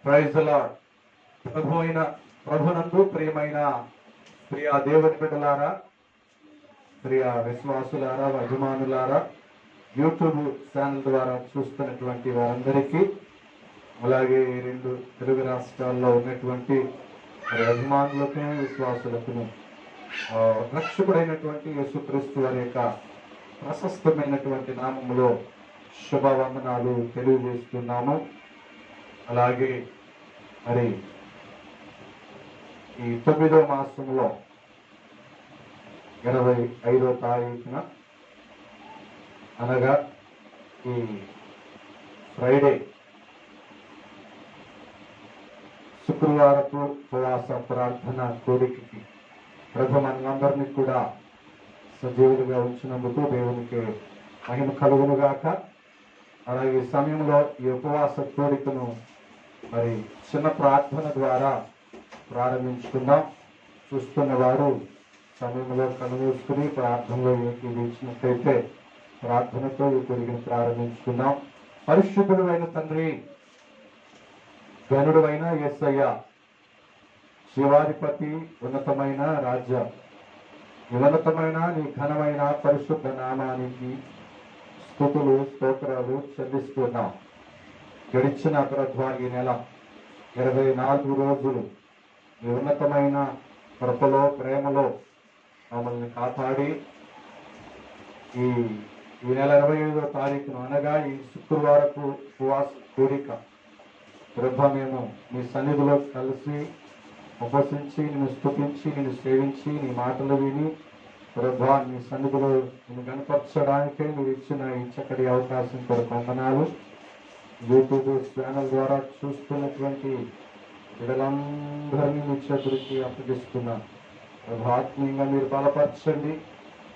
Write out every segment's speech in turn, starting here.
Praise the lord. ప్రభునందు ప్రియమైన ప్రియ దేవుని బిడ్డలారా, ప్రియ విశ్వాసులారా, అభిమానులారా, యూట్యూబ్ ఛానల్ ద్వారా చూస్తున్నటువంటి వారందరికీ, అలాగే 2 తెలుగు రాష్ట్రాల్లో ఉన్నటువంటి అభిమానులకు, విశ్వాసులకు రక్షకుడైనటువంటి యేసుక్రీస్తు వారి యొక్క ప్రశస్తమైనటువంటి నామములో శుభవందనాలు తెలియజేస్తున్నాము. అలాగే మరి ఈ 9వ మాసంలో 25వ తారీఖున అనగా ఈ ఫ్రైడే శుక్రవారపు ఉపవాస ప్రార్థన కోరికకి ప్రభు మనందరినీ కూడా సజీవులుగా ఉంచినందుకు దేవునికి మహిమ కలుగును గాక. అలాగే ఈ సమయంలో ఈ ఉపవాస కోరికను మరి చిన్న ప్రార్థన ద్వారా ప్రారంభించుకుందాం. చూస్తున్న వారు సమయంలో కనుమూసుకుని ప్రార్థనలో ఏకీభవించినట్లయితే ప్రార్థనతో ఈ కోరికను ప్రారంభించుకుందాం. పరిశుద్ధుడు అయిన తండ్రి, గనుడు అయిన యేసయ్య, శివాధిపతి, ఉన్నతమైన రాజ్య, ఉన్నతమైన నీ ఘనమైన పరిశుద్ధ నామానికి స్తుతులు స్తోత్రాలు చెల్లిస్తున్నాం. గడిచిన ఈ నెల 24 రోజులు ఈ ఉన్నతమైన కృపలో, ప్రేమలో మమ్మల్ని కాపాడి ఈ నెల 25వ తారీఖున అనగా ఈ శుక్రవారపు ఉపవాస కోరిక ప్రభు మేము నీ సన్నిధిలో కలిసి ఉపవసించి నిన్ను స్తుతించి నిన్ను సేవించి నీ మాటలు విని ప్రభు నీ సన్నిధిలో నిన్ను కనపరచడానికే మీరు ఇచ్చిన ఈ చక్కటి అవకాశం కొరకు వందనాలు. యూట్యూబ్ ఛానల్ ద్వారా చూస్తున్నటువంటి బిడ్డలందరినీ మీ చేతులకి అప్పగిస్తున్నాను. ప్రభు ఆత్మీయంగా మీరు బలపరచండి.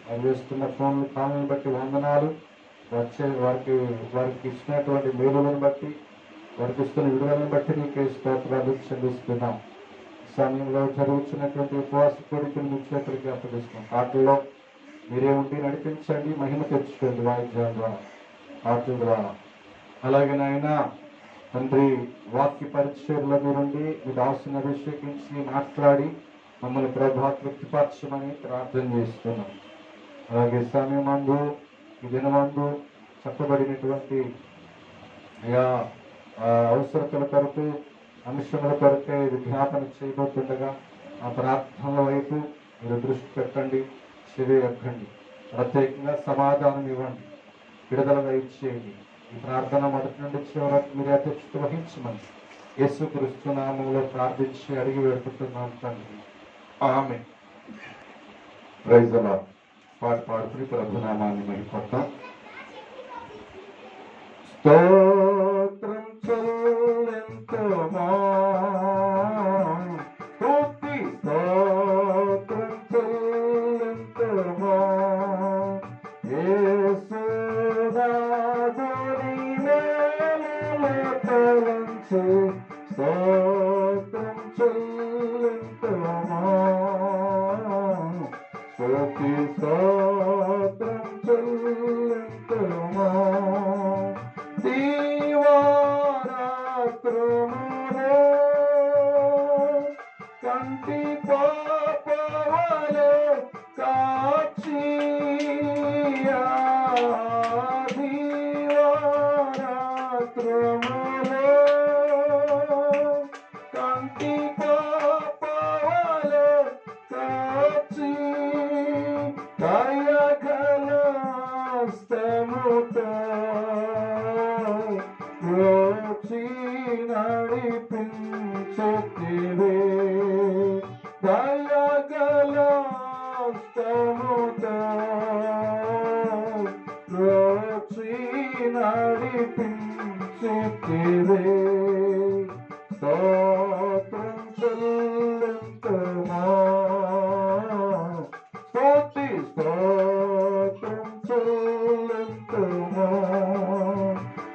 వారు చేస్తున్న ఫోన్లు కాలను బట్టి వందనాలు. వారికి ఇచ్చినటువంటి మేలులను బట్టి, వారికి ఇస్తున్న విడుదలను బట్టి నీకే స్తోత్రాలు చెల్లిస్తున్నాం. సమయంలో జరుగుతున్నటువంటి ఉపవాస కోరికలు మీ చేతులకి అప్పగిస్తున్నాం. పాటల్లో మీరే ఉండి నడిపించండి, మహిమ తెచ్చుకోండి వాయిద్యాల ద్వారా, పాటల ద్వారా. అలాగే నాయన తండ్రి, వాక్య పరిచయంలో మీరుండి మీ దాసుని అభిషేకించి మాట్లాడి మమ్మల్ని ప్రభా తృప్తిపరచమని ప్రార్థన చేస్తున్నాం. అలాగే సమయమందు ఈ దినమందు చెప్పబడినటువంటి అవసరతల కొరకు, అంశముల కొరకే విజ్ఞాపన చేయబోతుండగా ఆ ప్రార్థనల వైపు మీరు దృష్టి పెట్టండి, చెవి ఎక్కండి. ప్రత్యేకంగా సమాధానం ఇవ్వండి, విడుదలగా ఇచ్చేయండి. ఈ ప్రార్థన మొదటి నుండి చివరకు మీరు అధ్యక్షత వహించమని యేసుక్రీస్తు నామములో ప్రార్థించి అడిగి వేడుకుంటున్నాం తండ్రి, ఆమేన్. Praise the Lord. పాడుకుని ప్రభు నామాన్ని మహిమపడతాం. స్తోత్రం చెల్లింతుమా, స్తుతి స్తోత్రం చెల్లింతుమా, యేసు నాథుని మేలులు తలంచి స్తోత్రం చెల్లింతుమా, స్తుతి స్తోత్రం చెల్లింతుమా. దీవారాత్రములో కంటి పాపవలె కాచియా, దీవారాత్రములో కంటి పాపవలె కాచి దయగల హస్తముతో బ్రోచి నడిపించుతివే, దయగల హస్తముతో బ్రోచి నడిపించుతివే. స్తోత్రం చెల్లింతుమా, స్తుతి స్తోత్రం చెల్లింతుమా.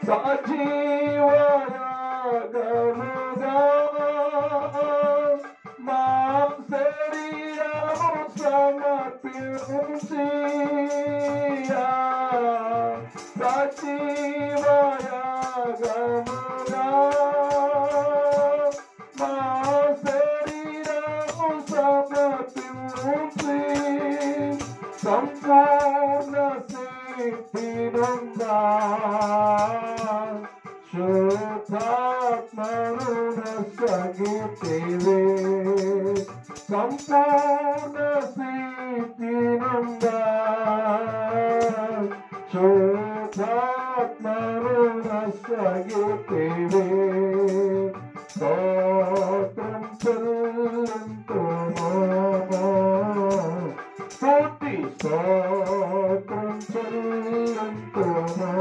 సజీవయాగముగా మా శరీరము సమర్పించి, సజీవయాగముగా ಸಗಿತೇವೆ ಸಂಪೂರ್ಣ ಸ್ಥಿತಿನಿಂದ ಶೋಧಾತ್ಮರುಣ ಸಗಿತೇವೆ ಸ್ತೋತ್ರಂ ಚೆಲ್ಲುಂತುಮೋ ಸ್ತುತಿ ಸ್ತೋತ್ರಂ చెల్లింతుమో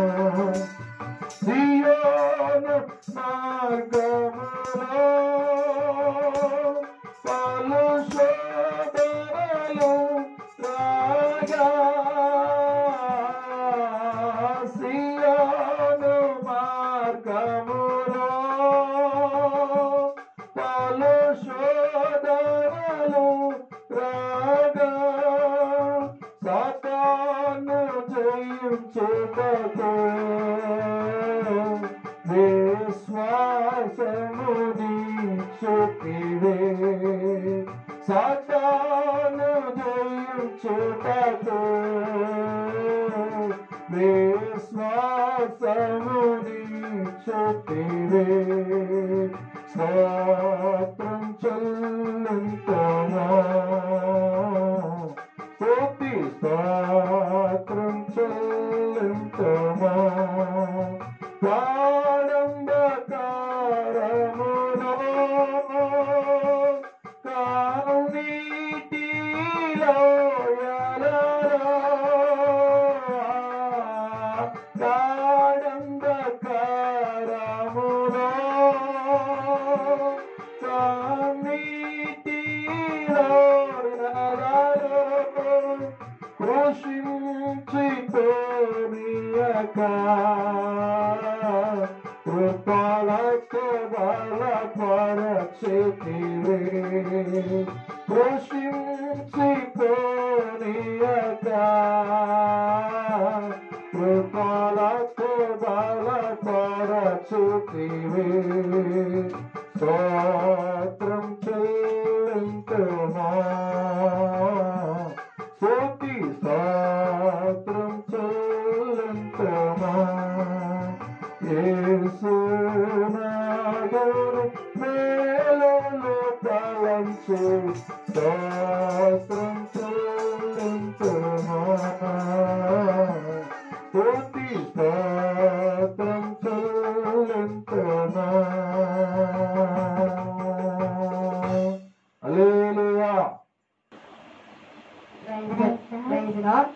సియోను మార్గములో పలు శోధనలు రాగా సియోను మార్గములో పలు శోధనలు రాగా సాతాను జయించుటకు విశ్వాసముని చూపివే సాతాను జయించుటకు విశ్వాసముని చూపివే స్తోత్రం చెల్లింతుమో స్తుతి స్తోత్రం చెల్లింతుమో గాఢంధకారములో కన్నీటి లోయలలో గాఢంధకారములో కన్నీటి లోయలలో కృషించిపోనీయక కృపలతో బలపరచితివే కృషించిపోనీయక కృపలతో బలపరచితివే స్తోత్రం చెల్లింతుమో స్తుతి స్తోత్రం చెల్లింతుమో యేసునాథుని మేలులు తలంచు స్తోత్రం చెల్లింతుమో స్తుతి స్తోత్రం చెల్లింతుమో హల్లెలూయా. Praise the Lord.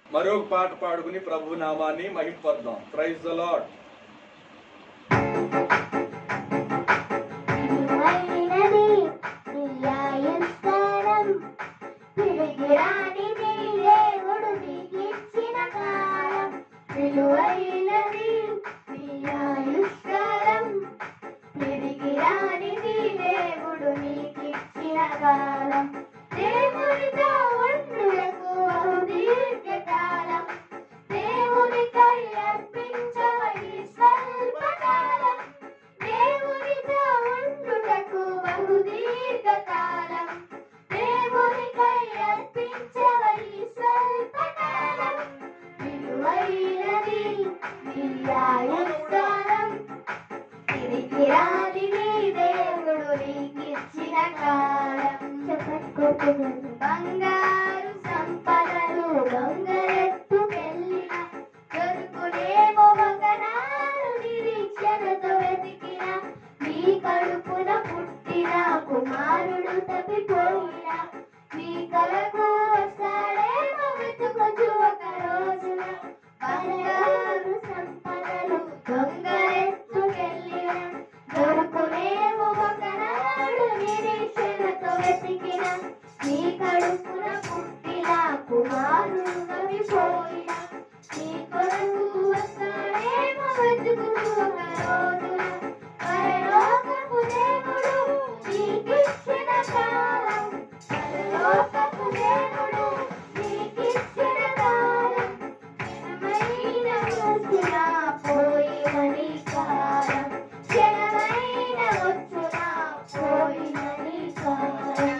మరొక పాట పాడుకుని ప్రభు నామాన్ని మహింపొద్దాం. Praise the lord. బంగారు సంపదలు దొంగలెత్తుకెళ్ళిన దొరుకునేమో ఒకనాడు నిరీక్షణతో వెతికిన మీ కడుపున పుట్టిన కుమారుడు తప్పిపోయిన మీ కలకు వస్తాడేమో వెతుకొచ్చు ఒక రోజున. బంగారు సంపదలు దొంగలెత్తుకెళ్ళిన దొరుకునేమో ఒకనాడు నిరీక్షణతో వెతికిన మీ కడుపున పుట్టిన కుమారుడు తప్పిపోయిన మీ కొరకు వస్తాడేమో వెతుకుతూ ఒక రోజున. పరలోకపు దేవుడు నీకిచ్చిన కాలం, పరలోకపు దేవుడు నీకిచ్చిన కాలం, క్షణమైన వచ్చునా పోయినని కాలం, క్షణమైన వచ్చునా పోయినని కాలం.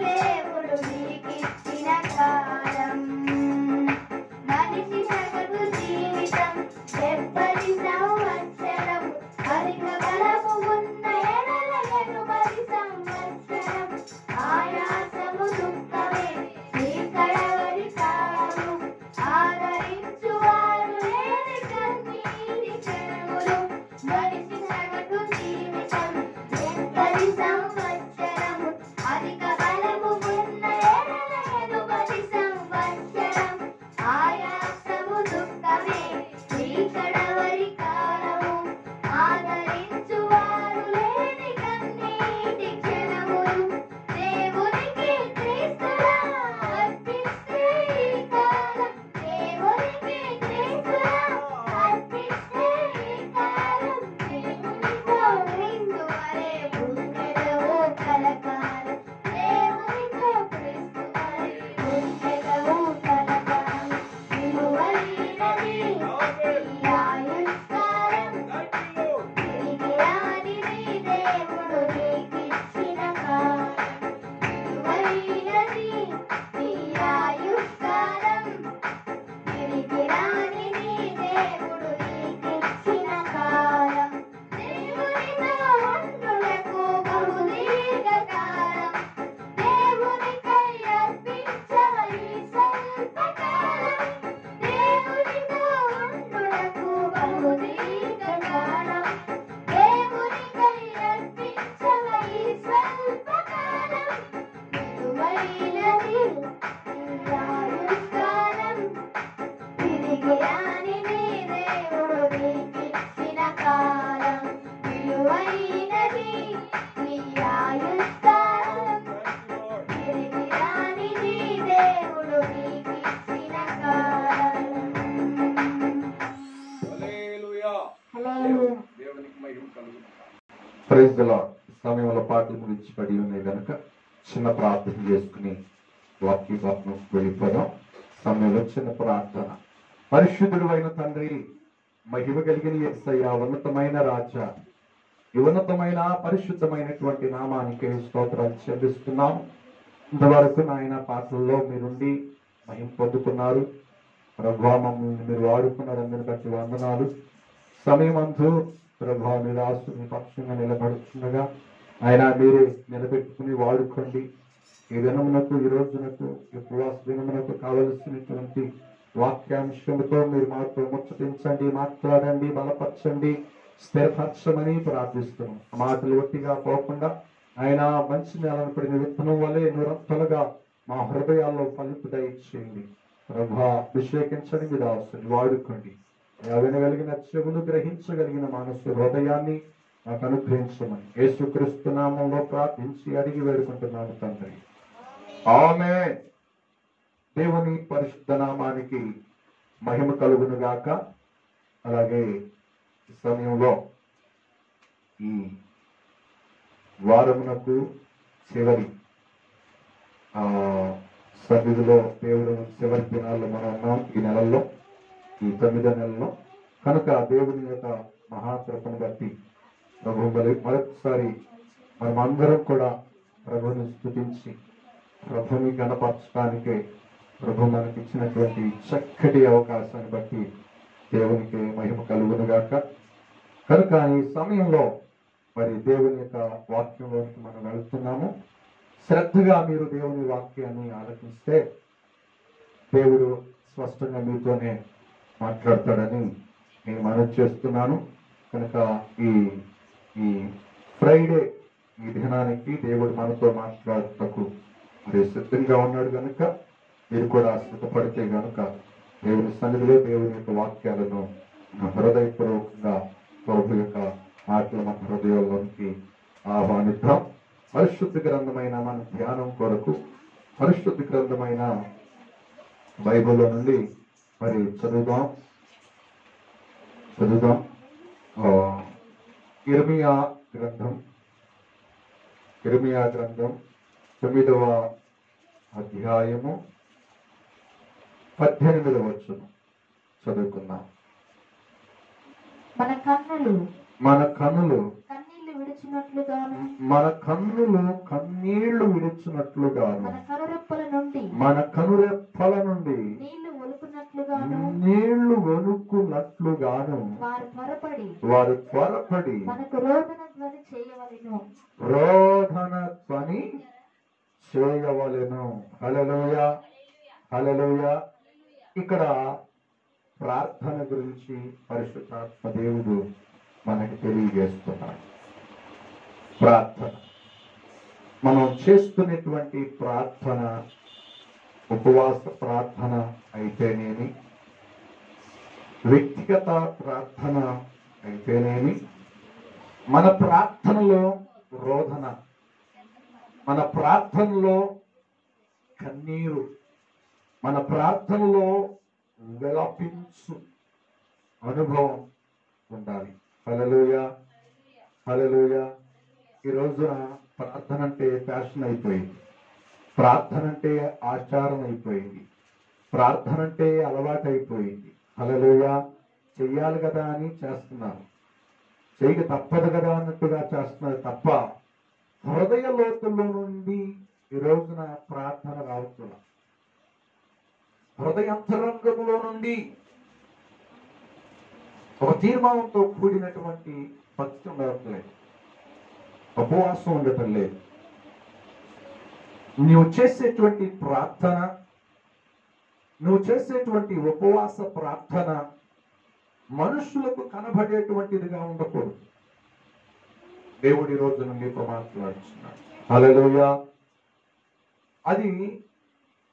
దేవుడు నీకిచ్చిన కాలం. పాటలు ముగించబడి ఉన్నాయి కనుక చిన్న ప్రార్థన చేసుకుని వాక్యం వెళ్ళిపోదాం. సమయంలో చిన్న ప్రార్థన. పరిశుద్ధుడు అయిన తండ్రి, మహిమ కలిగిన యేసయ్య, ఉన్నతమైన రాజా, ఈ ఉన్నతమైన పరిశుద్ధమైనటువంటి నామానికి స్తోత్రాలు చెల్లిస్తున్నాం. ఇంతవరకు నాయన పాటల్లో మీరుండి మహిమ పొందుకున్నారు. ప్రభువా, మమ్మల్ని మీరు వాడుకున్నారు, అందరిని బట్టి వందనాలు. సమయమందు ప్రభువా, మీ దాసు మీ పక్షంగా నిలబడుతుండగా ఆయన మీరే నిలబెట్టుకుని వాడుకోండి. ఈ దినమునకు, ఈ రోజునకు, ఈ ఉపవాస దినమునకు కావలసినటువంటి వాక్యాంశంతో మీరు మాతో ముచ్చటించండి, మాట్లాడండి, బలపరచండి, స్థిరపరచమని ప్రార్థిస్తున్నాం. ఆ మాటలు ఒట్టిగా పోకుండా ఆయన మంచి నేలను పడిన విత్తనం వలె నిరంతలుగా మా హృదయాల్లో ఫలింపు దయచేయండి. ప్రభా, అభిషేకించండి, మీ దాసుని వాడుకోండి. వినగలిగిన చెవులు, గ్రహించగలిగిన మనసు, హృదయాన్ని నాకు అనుగ్రహించమని యేసుక్రీస్తు నామంలో ప్రార్థించి అడిగి వేడుకుంటున్నాను తండ్రి, ఆమేన్. దేవుని పరిశుద్ధ నామానికి మహిమ కలుగును గాక. అలాగే ఈ సమయంలో ఈ వారమునకు చివరి సన్నిధిలో దేవుడు చివరి దినాల్లో మనం ఉన్నాం. ఈ నెలల్లో, ఈ 9వ నెలలో కనుక దేవుని యొక్క మహాకృపను బట్టి ప్రభు మరొకసారి మనం అందరం కూడా ప్రభుని స్తుతించి ప్రభుని గణపరచడానికే ప్రభు మనకి ఇచ్చినటువంటి చక్కటి అవకాశాన్ని బట్టి దేవునికి మహిమ కలుగునుగాక. కనుక ఈ సమయంలో మరి దేవుని యొక్క వాక్యంలోనికి మనం వెళ్తున్నాము. శ్రద్ధగా మీరు దేవుని వాక్యాన్ని ఆలకిస్తే దేవుడు స్పష్టంగా మీతోనే మాట్లాడతాడని నేను మనవి చేస్తున్నాను. కనుక ఈ ఫ్రైడే, ఈ దినానికి దేవుడు మనతో మాట్లాడటకు మరి సిద్ధంగా ఉన్నాడు కనుక మీరు కూడా సిద్ధపడితే కనుక దేవుని సన్నిధిలో దేవుని యొక్క వాక్యాలను హృదయపూర్వకంగా ప్రభు యొక్క మాటలు మన హృదయంలోనికి ఆహ్వానిద్దాం. పరిశుద్ధ గ్రంథమైన మన ధ్యానం కొరకు పరిశుద్ధ గ్రంథమైన బైబిల్లో నుండి మరి చదువుదాం. ఇర్మియా గ్రంథం 9వ అధ్యాయము 18వ వచనం చదువుకుందాం. మన కన్నులు కన్నీళ్లు విడిచినట్లుగాను మన కనురెప్పల నుండి నీళ్లు ఒలుకున్నట్లుగాను వారు త్వరపడి రోదన ధ్వని చేయవలెను. హల్లెలూయా, హల్లెలూయా. ఇక్కడ ప్రార్థన గురించి పరిశుద్ధాత్మ దేవుడు మనకి తెలియజేస్తున్నాడు. ప్రార్థన, మనం చేస్తున్నటువంటి ప్రార్థన, ఉపవాస ప్రార్థన అయితేనేమి, వ్యక్తిగత ప్రార్థన అయితేనేమి, మన ప్రార్థనలో రోదన, మన ప్రార్థనలో కన్నీరు, మన ప్రార్థనలో విలపించు అనుభవం ఉండాలి. హల్లెలూయా, హల్లెలూయా. ఈ రోజున ప్రార్థన అంటే ఫ్యాషన్ అయిపోయింది, ప్రార్థన అంటే ఆచారం అయిపోయింది, ప్రార్థన అంటే అలవాటు అయిపోయింది. హల్లెలూయా. చెయ్యాలి కదా అని చేస్తున్నారు, చేయక తప్పదు కదా అన్నట్టుగా చేస్తున్నారు తప్ప హృదయ లోతుల్లో నుండి ఈ రోజున ప్రార్థన రావుతున్నా, హృదయాంతరంగంలో నుండి ఒక తీర్మానంతో కూడినటువంటి భక్తి ఉండట్లేదు, ఉపవాసం ఉండటం లేదు. నువ్వు చేసేటువంటి ప్రార్థన, నువ్వు చేసేటువంటి ఉపవాస ప్రార్థన మనుషులకు కనబడేటువంటిదిగా ఉండకూడదు. దేవుడి రోజున మీతో మాట్లాడుతున్నాడు. హల్లెలూయా. అది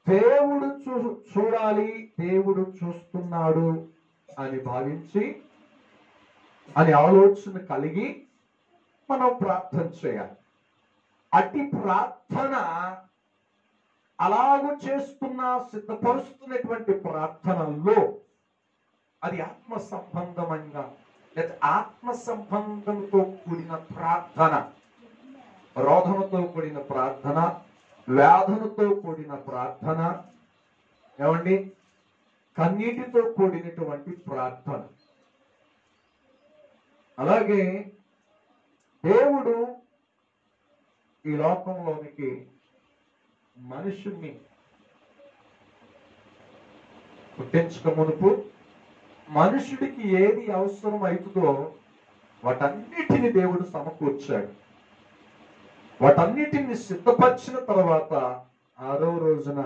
దేవుడు చూడాలి, దేవుడు చూస్తున్నాడు అని భావించి, అని ఆలోచన కలిగి మనం ప్రార్థన చేయాలి. అట్టి ప్రార్థన అలాగూ చేస్తున్న సిద్ధపరుస్తున్నటువంటి ప్రార్థనల్లో అది ఆత్మ సంబంధంగా లేదా ఆత్మ సంబంధంతో కూడిన ప్రార్థన. రోధనతో కూడిన ప్రార్థన, వేదనతో కూడిన ప్రార్థన, ఏమండి, కన్నీటితో కూడినటువంటి ప్రార్థన. అలాగే దేవుడు ఈ లోకంలోనికి మనుషుణ్ణి పుట్టించక మునుపు మనుషుడికి ఏది అవసరం అవుతుందో వాటన్నిటిని దేవుడు సమకూర్చాడు. వాటన్నిటిని సిద్ధపరిచిన తర్వాత 6వ రోజున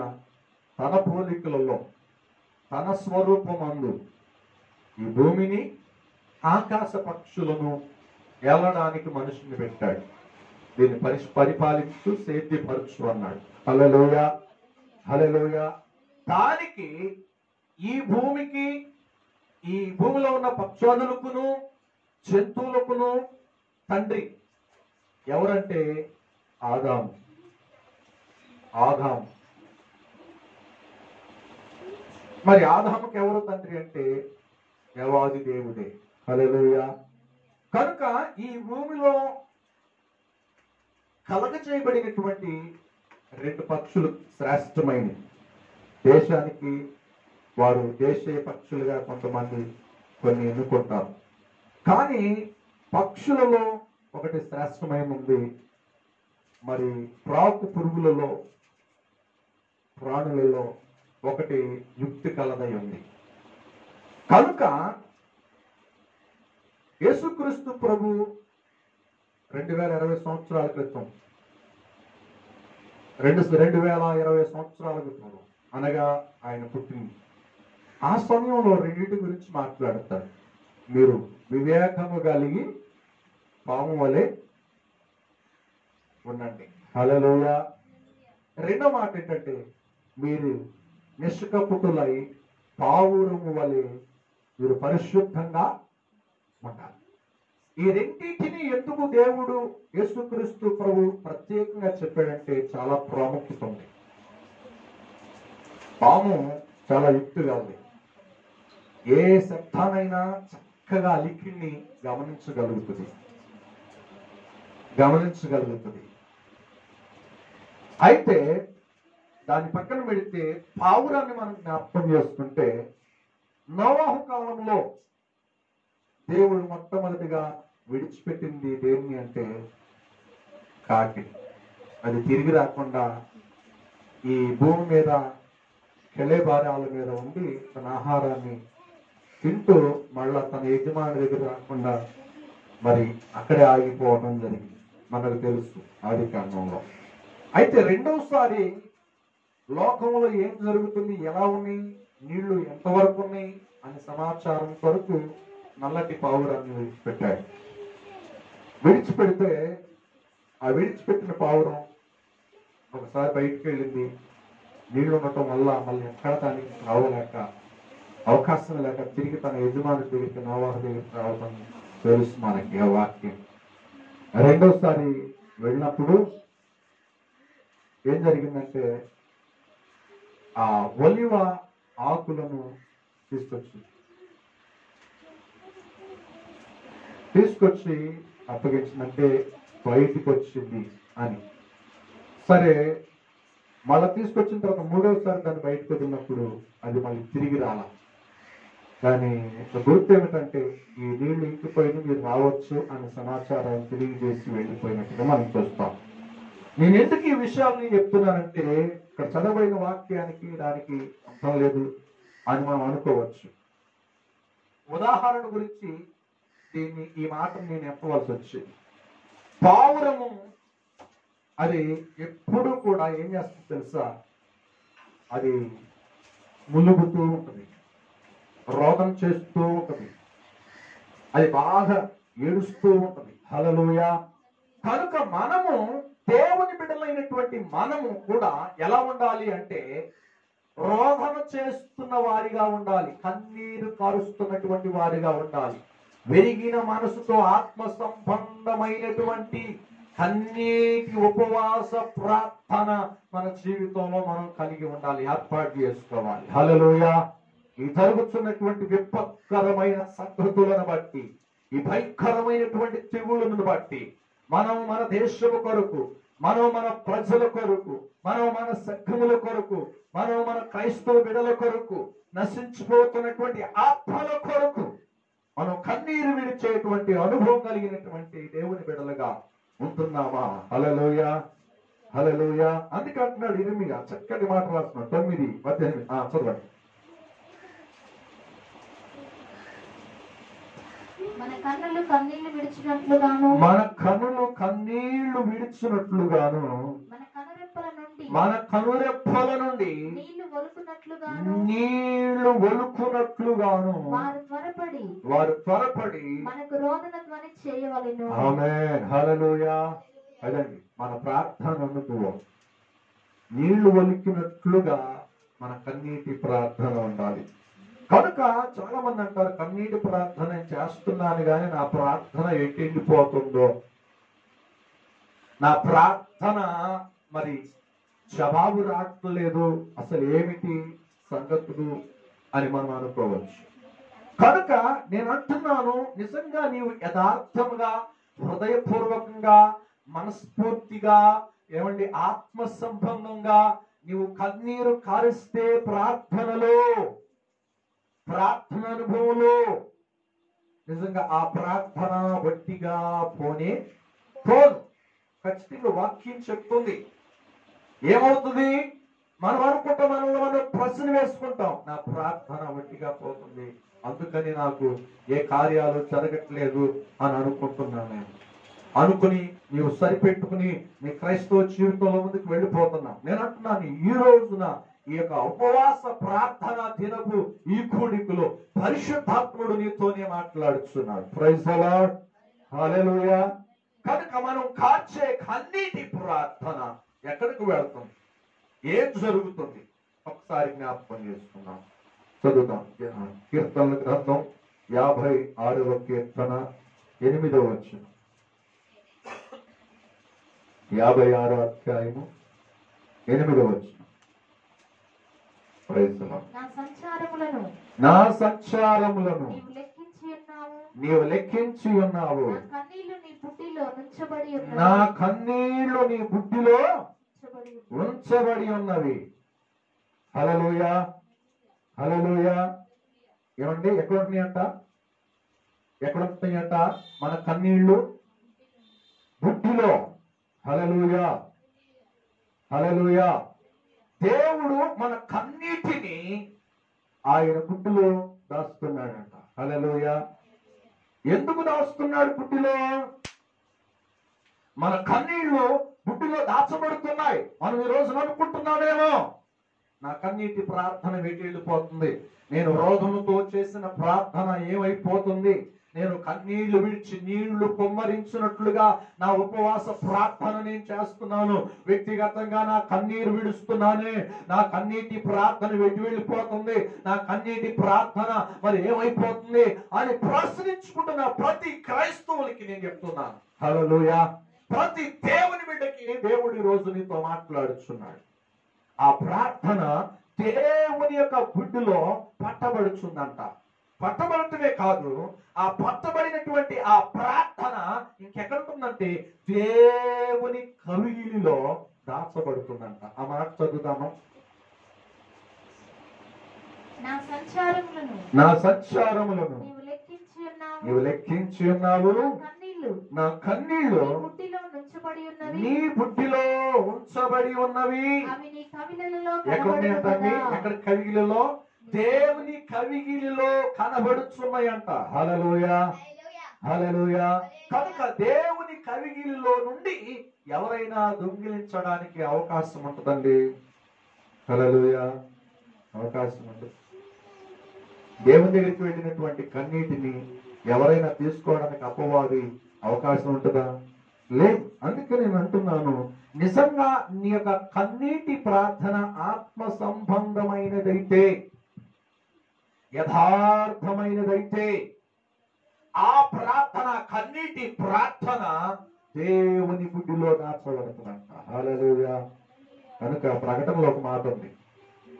తన పోలికలలో తన స్వరూపమందు ఈ భూమిని, ఆకాశ పక్షులను ఏలడానికి మనుషుని పెట్టాడు. దీన్ని పరిపాలించు, సేద్యపరచు అన్నాడు. హల్లెలూయా, హల్లెలూయా. దానికి ఈ భూమికి, ఈ భూమిలో ఉన్న పక్షులకును జంతువులకును తండ్రి ఎవరంటే ఆదాము. ఆదాము. మరి ఆదాముకి ఎవరు తండ్రి అంటే దేవాది దేవుడే. హల్లెలూయా. కనుక ఈ భూమిలో కలగ చేయబడినటువంటి 2 పక్షులు శ్రేష్టమైనవి. దేశానికి వారు దేశీయ పక్షులుగా కొంతమంది కొన్ని ఎన్నుకుంటారు. కానీ పక్షులలో ఒకటి శ్రేష్టమైన ఉంది. మరి ప్రాకు పురుగులలో, ప్రాణులలో ఒకటి యుక్తి కలదై ఉంది. కనుక యేసుక్రీస్తు ప్రభు 2020 సంవత్సరాల క్రితం, 2020 సంవత్సరాల క్రితం అనగా ఆయన పుట్టింది. ఆ సమయంలో రెండింటి గురించి మాట్లాడతాడు. మీరు వివేకము కలిగి పాము వలె ఉండండి. హల్లెలూయా. రెండో మాట ఏంటంటే మీరు నిష్కపటులై పావురము వలె మీరు పరిశుద్ధంగా ఉండాలి. ఈ రెండింటిని ఎందుకు దేవుడు యేసుక్రీస్తు ప్రభు ప్రత్యేకంగా చెప్పాడంటే చాలా ప్రాముఖ్యత ఉంది. పాము చాలా యుక్తిగా ఉంది. ఏ శబ్దానైనా చక్కగా అలికిడిని గమనించగలుగుతుంది. అయితే దాని పక్కన పెడితే పావురాన్ని మనం జ్ఞాపకం చేసుకుంటే నోవాహు కాలంలో దేవుడు మొట్టమొదటిగా విడిచిపెట్టింది దేన్ని అంటే కాకి. అది తిరిగి రాకుండా ఈ భూమి మీద కెళేబారాల మీద ఉండి తన ఆహారాన్ని తింటూ మళ్ళా తన యజమాని దగ్గర రాకుండా మరి అక్కడే ఆగిపోవడం జరిగింది. మనకు తెలుసు ఆదికాండంలో. అయితే రెండవసారి లోకంలో ఏం జరుగుతుంది, ఎలా ఉన్నాయి, నీళ్లు ఎంతవరకు ఉన్నాయి అనే సమాచారం కొరకు నల్లటి పావురాన్ని విడిచిపెట్టాడు. విడిచిపెడితే ఆ విడిచిపెట్టిన పావురం ఒకసారి బయటికి వెళ్ళింది. నీళ్లు ఉండటం వల్ల మళ్ళీ ఎక్కడ దానికి రావలేక, అవకాశం లేక తిరిగి తన యజమాని దగ్గరికి, నోవాహు దగ్గరికి రావడం తెలుసు మనకి ఆ వాక్యం. రెండోసారి వెళ్ళినప్పుడు ఏం జరిగిందంటే ఆ ఒలివ ఆకులను తీసుకొచ్చి అప్పగించిందంటే బయటికి వచ్చింది అని. సరే, మళ్ళీ తీసుకొచ్చిన తర్వాత మూడవసారి దాన్ని బయటకు వదిలినప్పుడు అది మళ్ళీ తిరిగి రాల. కానీ గుర్తు ఏమిటంటే ఈ నీళ్లు ఇంకిపోయిన మీరు రావచ్చు అనే సమాచారం తెలియజేసి వెళ్ళిపోయినట్టుగా మనం చూస్తాం. నేను ఎందుకు ఈ విషయాన్ని చెప్తున్నానంటే ఇక్కడ చదవైన వాక్యానికి దానికి అర్థం లేదు అని మనం అనుకోవచ్చు. ఉదాహరణ గురించి ఈ మాటను నేను చెప్పవలసి వచ్చింది. పావురము అది ఎప్పుడు కూడా ఏం చేస్తుంది తెలుసా, అది ములుగుతూ ఉంటుంది, రోదన చేస్తూ ఉంటుంది, అది బాగా ఏడుస్తూ ఉంటుంది. హల్లెలూయా. కనుక మనము దేవుని బిడ్డలైనటువంటి మనము కూడా ఎలా ఉండాలి అంటే రోదన చేస్తున్న వారిగా ఉండాలి, కన్నీరు కారుస్తున్నటువంటి వారిగా ఉండాలి. వెరిగిన మనసుతో ఆత్మ సంబంధమైనటువంటి కన్నీటి ఉపవాస ప్రార్థన మన జీవితంలో మనం కలిగి ఉండాలి, ఏర్పాటు చేసుకోవాలి. హల్లెలూయా. ఈ జరుగుతున్నటువంటి విపత్కరమైన సంగతులను బట్టి, ఈ భయంకరమైనటువంటి తెగుళ్ళను బట్టి మనం మన దేశము కొరకు, మనం మన ప్రజల కొరకు, మనం మన సంఘముల కొరకు, మనం మన క్రైస్తవ బిడ్డల కొరకు, నశించిపోతున్నటువంటి ఆత్మల కొరకు మనం కన్నీరు విడిచేటువంటి అనుభవం కలిగినటువంటి దేవుని బిడ్డలుగా ఉంటున్నామా? హల్లెలూయా, హల్లెలూయా. అందుకే అంటున్నాడు ఇర్మియా, చక్కటి మాట రాస్తున్నాడు 9:18. చదవండి. మన కన్నులు కన్నీళ్లు విడిచినట్లుగాను, మన కన్నులు కన్నీళ్లు విడిచినట్లుగాను, మన కనురెప్పల నుండి నీళ్లు ఒలుకున్నట్లుగాను, నీళ్లు ఒలుకున్నట్లుగాను వారు త్వరపడి మనకు రోదన ధ్వని చేయవలెను. ఆమేన్, హల్లెలూయా. అదండి మన ప్రార్థన అనుభవం. నీళ్లు ఒలికినట్లుగా మన కన్నీటి ప్రార్థన ఉండాలి. కనుక చాలా మంది అంటారు, కన్నీటి ప్రార్థన చేస్తున్నాను కానీ నా ప్రార్థన ఎట్టిండిపోతుందో, నా ప్రార్థన మరి జవాబు రావట్లేదు, అసలు ఏమిటి సంగతులు అని మనం అనుకోవచ్చు. కనుక నేను అంటున్నాను, నిజంగా నీవు యథార్థంగా, హృదయపూర్వకంగా, మనస్ఫూర్తిగా, ఏమండి ఆత్మ సంబంధంగా నీవు కన్నీరు కారిస్తే ప్రార్థనలో, ప్రార్థన అనుభవంలో నిజంగా ఆ ప్రార్థన వట్టిగా పోనే పోదు. ఖచ్చితంగా వాక్యం చెప్తుంది. ఏమవుతుంది? మనం అనుకుంటాం, మనల్ని మనం ప్రశ్న వేసుకుంటాం, నా ప్రార్థన వట్టిగా పోతుంది, అందుకని నాకు ఏ కార్యాలు జరగట్లేదు అని అనుకుంటున్నాను నేను అనుకుని నీవు సరిపెట్టుకుని నీ క్రైస్తవ జీవితంలో ముందుకు వెళ్ళిపోతున్నావు. నేను అంటున్నాను, ఈ రోజున ఈ యొక్క ఉపవాస ప్రార్థన దినపు ఈ కూడికలో పరిశుద్ధాత్ముడు నీతోనే మాట్లాడుతున్నాడు. ప్రైజ్ ది లార్డ్, హల్లెలూయా. కనుక మనం కార్చే కన్నీటి ప్రార్థన ఎక్కడికి వెళ్తుంది, ఏం జరుగుతుంది ఒకసారి జ్ఞాపకం చేసుకున్నాం. చదువుతాం. కీర్తనల గ్రంథం 56వ కీర్తన 8వ వచనం. 56వ అధ్యాయము 8వ వచనం. నా సంచారములను నీవు లెక్కించి ఉన్నావు, నా కన్నీళ్లు నీ బుడ్డిలో ఉంచబడి ఉన్నవి. హల్లెలూయా, హల్లెలూయా. ఏమండి ఎక్కడ ఉంటున్నాయంట? ఎక్కడ ఉంటున్నాయంట మన కన్నీళ్లు? బుడ్డిలో. హల్లెలూయా, హల్లెలూయా. దేవుడు మన కన్నీటిని ఆయన బుడ్డిలో దాస్తున్నాడంట. హల్లెలూయా. ఎందుకు దాస్తున్నాడు బుడ్డిలో? మన కన్నీళ్లు బుడ్డిలో దాచబడుతున్నాయి. మనం ఈ రోజు అనుకుంటున్నామేమో, నా కన్నీటి ప్రార్థన వెళ్ళిపోతుంది, నేను రోధముతో చేసిన ప్రార్థన ఏమైపోతుంది, నేను కన్నీళ్లు విడిచి నీళ్లు కుమ్మరించినట్లుగా నా ఉపవాస ప్రార్థన నేను చేస్తున్నాను, వ్యక్తిగతంగా నా కన్నీరు విడుస్తున్నానే, నా కన్నీటి ప్రార్థన వెళ్ళిపోతుంది, నా కన్నీటి ప్రార్థన మరి ఏమైపోతుంది అని ప్రశ్నించుకుంటున్న ప్రతి క్రైస్తవులకి నేను చెప్తున్నాను. హల్లెలూయా. ప్రతి దేవుని బిడ్డకి దేవుడు ఈ రోజు నీతో మాట్లాడుచున్నాడు. ఆ ప్రార్థన దేవుని యొక్క బుడ్డిలో పట్టబడుచుందంట. పట్టబడటమే కాదు, ఆ పట్టబడినటువంటి ఆ ప్రార్థన ఇంకెక్కడుంటుందంటే దేవుని కవిగిలిలో దాచబడుతుందంట. ఆ మాట చదువుతాము. నా సంచారములను నీవు లెక్కించి ఉన్నావు, నా కన్నీళ్లు నీ బుడ్డిలో ఉంచబడి ఉన్నవి. ఎక్కడ కవిగిలిలో? దేవుని కవిగిలిలో కనబడుచున్నాయంట. హల్లెలూయా, హల్లెలూయా. కనుక దేవుని కవిగిలిలో నుండి ఎవరైనా దొంగిలించడానికి అవకాశం ఉంటుందండి. హల్లెలూయా, అవకాశం ఉంటుంది. దేవుని దగ్గరికి వెళ్ళినటువంటి కన్నీటిని ఎవరైనా తీసుకోవడానికి అపవాది అవకాశం ఉంటుందా? లేదు. అందుకే నేను అంటున్నాను, నిజంగా నీ యొక్క కన్నీటి ప్రార్థన ఆత్మ సంబంధమైనదైతే, యథార్థమైనదైతే, ఆ ప్రార్థన కన్నీటి ప్రార్థన దేవుని బుడ్డిలో దాచబడుతుందంట. హల్లెలూయా. కనుక ప్రకటనలో ఒక మాట ఉంది,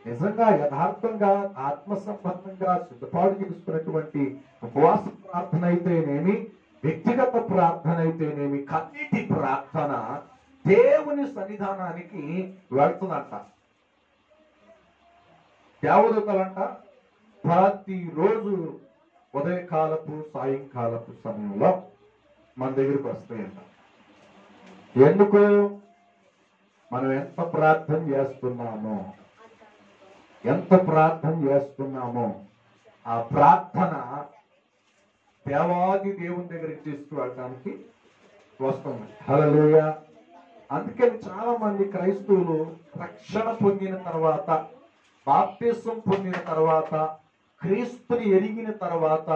నిజంగా యథార్థంగా ఆత్మ సంబంధంగా సిద్ధపాటు చేసుకున్నటువంటి ఉపవాస ప్రార్థన అయితేనేమి, వ్యక్తిగత ప్రార్థన అయితేనేమి, కన్నీటి ప్రార్థన దేవుని సన్నిధానానికి వెళ్తుందంట. దేవదూతలంట ప్రతిరోజు ఉదయకాలపు సాయంకాలపు సమయంలో మన దగ్గరికి వస్తాయంట. ఎందుకు? మనం ఎంత ప్రార్థన చేస్తున్నామో ఆ ప్రార్థన దేవాది దేవుని దగ్గరికి తీసుకువెళ్ళడానికి వస్తుంది. హల్లెలూయా. అందుకని చాలా మంది క్రైస్తవులు రక్షణ పొందిన తర్వాత, బాప్తిసం పొందిన తర్వాత, క్రీస్తుని ఎరిగిన తర్వాత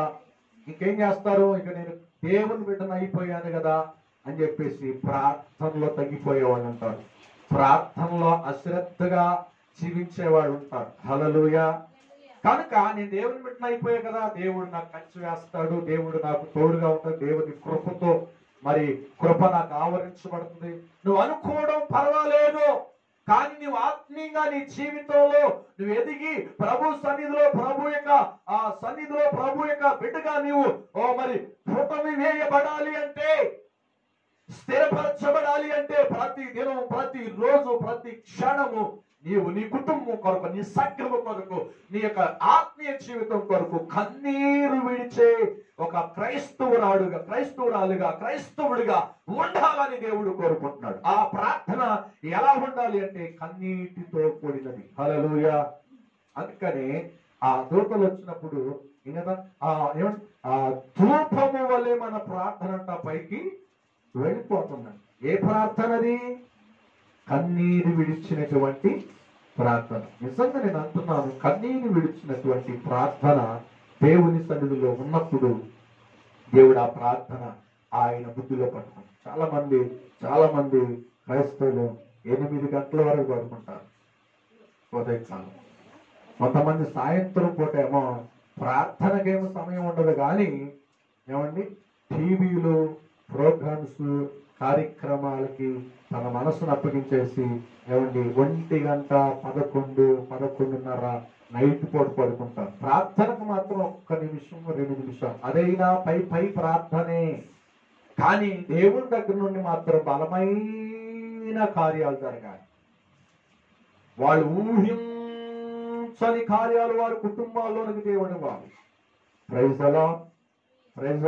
ఇంకేం చేస్తారు? ఇక నేను దేవుని బిడ్డను అయిపోయాను కదా అని చెప్పేసి ప్రార్థనలో తగ్గిపోయేవాళ్ళు ఉంటారు. ప్రార్థనలో అశ్రద్ధగా జీవించేవాడు ఉంటారు. హల్లెలూయా. కనుక నేను దేవుని బిడ్డను అయిపోయా కదా, దేవుడు నాకు కంచి వేస్తాడు, దేవుడు నాకు తోడుగా ఉంటాడు, దేవుని కృపతో మరి కృప నాకు ఆవరించబడుతుంది నువ్వు అనుకోవడం పర్వాలేదు. కానీ నువ్వు ఆత్మీయంగా నీ జీవితంలో నువ్వు ఎదిగి ప్రభు సన్నిధిలో ప్రభు యొక్క బిడ్డగా నీవు మరి పుటమి వేయబడాలి అంటే, స్థిరపరచబడాలి అంటే ప్రతి దినం, ప్రతి రోజు, ప్రతి క్షణము నీవు నీ కుటుంబం కొరకు, నీ సంఘము కొరకు, నీ యొక్క ఆత్మీయ జీవితం కొరకు కన్నీరు విడిచే ఒక క్రైస్తవురాలుగా క్రైస్తవుడిగా ఉండాలని దేవుడు కోరుకుంటున్నాడు. ఆ ప్రార్థన ఎలా ఉండాలి అంటే కన్నీటితో కూడినది. హల్లెలూయా. అందుకనే ఆ దూతలు వచ్చినప్పుడు ధూపము వలె మన ప్రార్థన అంట పైకి వెళ్ళిపోతుందండి. ఏ ప్రార్థనది? కన్నీరు విడిచినటువంటి ప్రార్థన. నిజంగా నేను అంటున్నాను, కన్నీరు విడిచినటువంటి ప్రార్థన దేవుని సన్నిధిలో ఉన్నప్పుడు దేవుడు ఆ ప్రార్థన ఆయన బుద్ధిలో పడుతుంది. చాలా మంది క్రైస్తవులు 8 గంటల వరకు పడుకుంటారు ఉదయకాలం. కొంతమంది సాయంత్రం పూట ఏమో ప్రార్థనకేమో సమయం ఉండదు, కానీ ఏమండి టీవీలు, ప్రోగ్రామ్స్, కార్యక్రమాలకి తన మనసును అప్పగించేసి ఏమండి 1 గంట 11:30 నైట్ పూట పడుకుంటారు. ప్రార్థనకు మాత్రం 1 నిమిషం 2 నిమిషాలు, అదైనా పై ప్రార్థనే. కానీ దేవుని దగ్గర నుండి మాత్రం బలమైన కార్యాలు జరగాలి. వాళ్ళు ఊహించని కార్యాలు వారి కుటుంబాల్లోనికి దేవుని వాళ్ళు. Praise the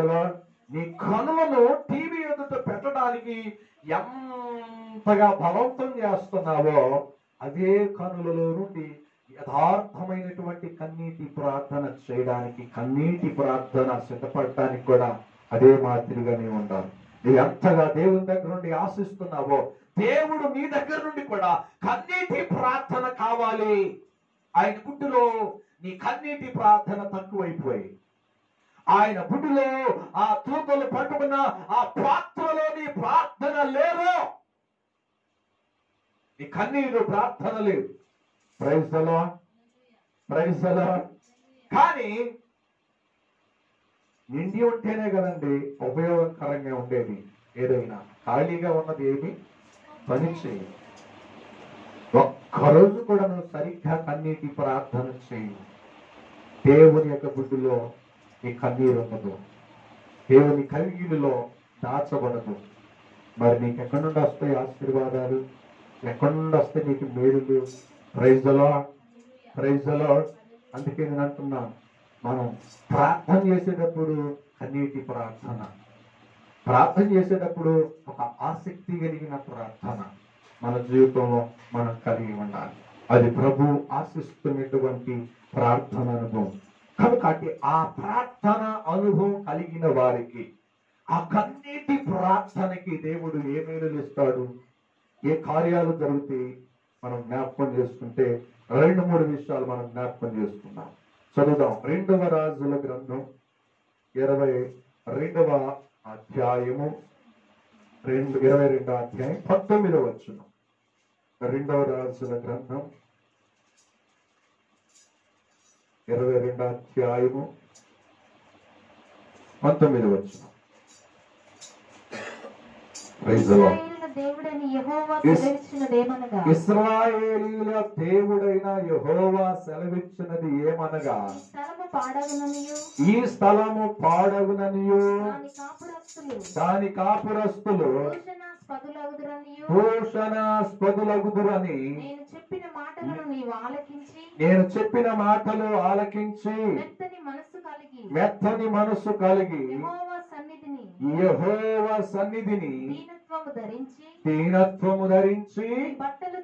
lord. నీ కనులను టీవీ ఎదుట పెట్టడానికి ఎంతగా బలవంతం చేస్తున్నావో అదే కనులలో నుండి యథార్థమైనటువంటి కన్నీటి ప్రార్థన చేయడానికి, కన్నీటి ప్రార్థన సిద్ధపడటానికి కూడా అదే మాదిరిగానే ఉండాలి. నువ్వు ఎంతగా దేవుని దగ్గర నుండి ఆశిస్తున్నావో దేవుడు నీ దగ్గర నుండి కూడా కన్నీటి ప్రార్థన కావాలి. ఆయన గుడ్డులో నీ కన్నీటి ప్రార్థన తక్కువైపోయి, ఆయన బుడ్డిలో ఆ తూకలు పట్టుకున్న ఆ పాత్రలో నీ ప్రార్థన లేదు, నీ కన్నీరు ప్రార్థన లేదు. Praise the lord. కానీ నిండి ఉంటేనే కదండి ఉపయోగకరంగా ఉండేది. ఏదైనా ఖాళీగా ఉన్నది ఏమి పని చేయి. ఒక్కరోజు కూడా నువ్వు సరిగ్గా కన్నీటి ప్రార్థన చేయి, దేవుని యొక్క బుద్ధిలో నీ కన్నీరు ఉండదు, దేవుని కవిగిలిలో దాచబడదు. మరి నీకు ఎక్కడి నుండి వస్తాయి ఆశీర్వాదాలు? ఎక్కడి నుండి వస్తాయి నీకు మేలులు? Praise the lord. అందుకే నేను అంటున్నాను, మనం ప్రార్థన చేసేటప్పుడు కన్నీటి ప్రార్థన చేసేటప్పుడు ఒక ఆసక్తి కలిగిన ప్రార్థన మన జీవితంలో మనం కలిగి ఉండాలి. అది ప్రభు ఆశిస్తున్నటువంటి ప్రార్థన అనుభవం. కాబట్టి ఆ ప్రార్థన అనుభవం కలిగిన వారికి ఆ కన్నీటి ప్రార్థనకి దేవుడు ఏ మేలులు ఇస్తాడు, ఏ కార్యాలు జరిగితే మనం జ్ఞాపకం చేసుకుంటే 2-3 విషయాలు మనం జ్ఞాపకం చేసుకున్నాం. చదువుదాం. 2వ రాజుల గ్రంథం 22వ అధ్యాయము 22వ అధ్యాయం 19వ వచనం. 2వ రాజుల గ్రంథం 22వ అధ్యాయము 19వ వచనం. దేవుడైన యెహోవా సెలవిచ్చినదేమనగా, ఇశ్రాయేలీయుల దేవుడైన దేవుడైన యెహోవా సెలవిచ్చినది ఏమనగా, ఈ స్థలము పాడగుననియు ఈ స్థలము పాడగుననియు దాని కాపురస్తులు దాని కాపురస్తులు భూషణాస్పదులగుదురని భూషణాస్పదులగుదురని నేను చెప్పిన మాటలు ఆలకించి మెత్తని మనస్సు కలిగి యెహోవా సన్నిధిని దీనత్వము ధరించి బట్టలు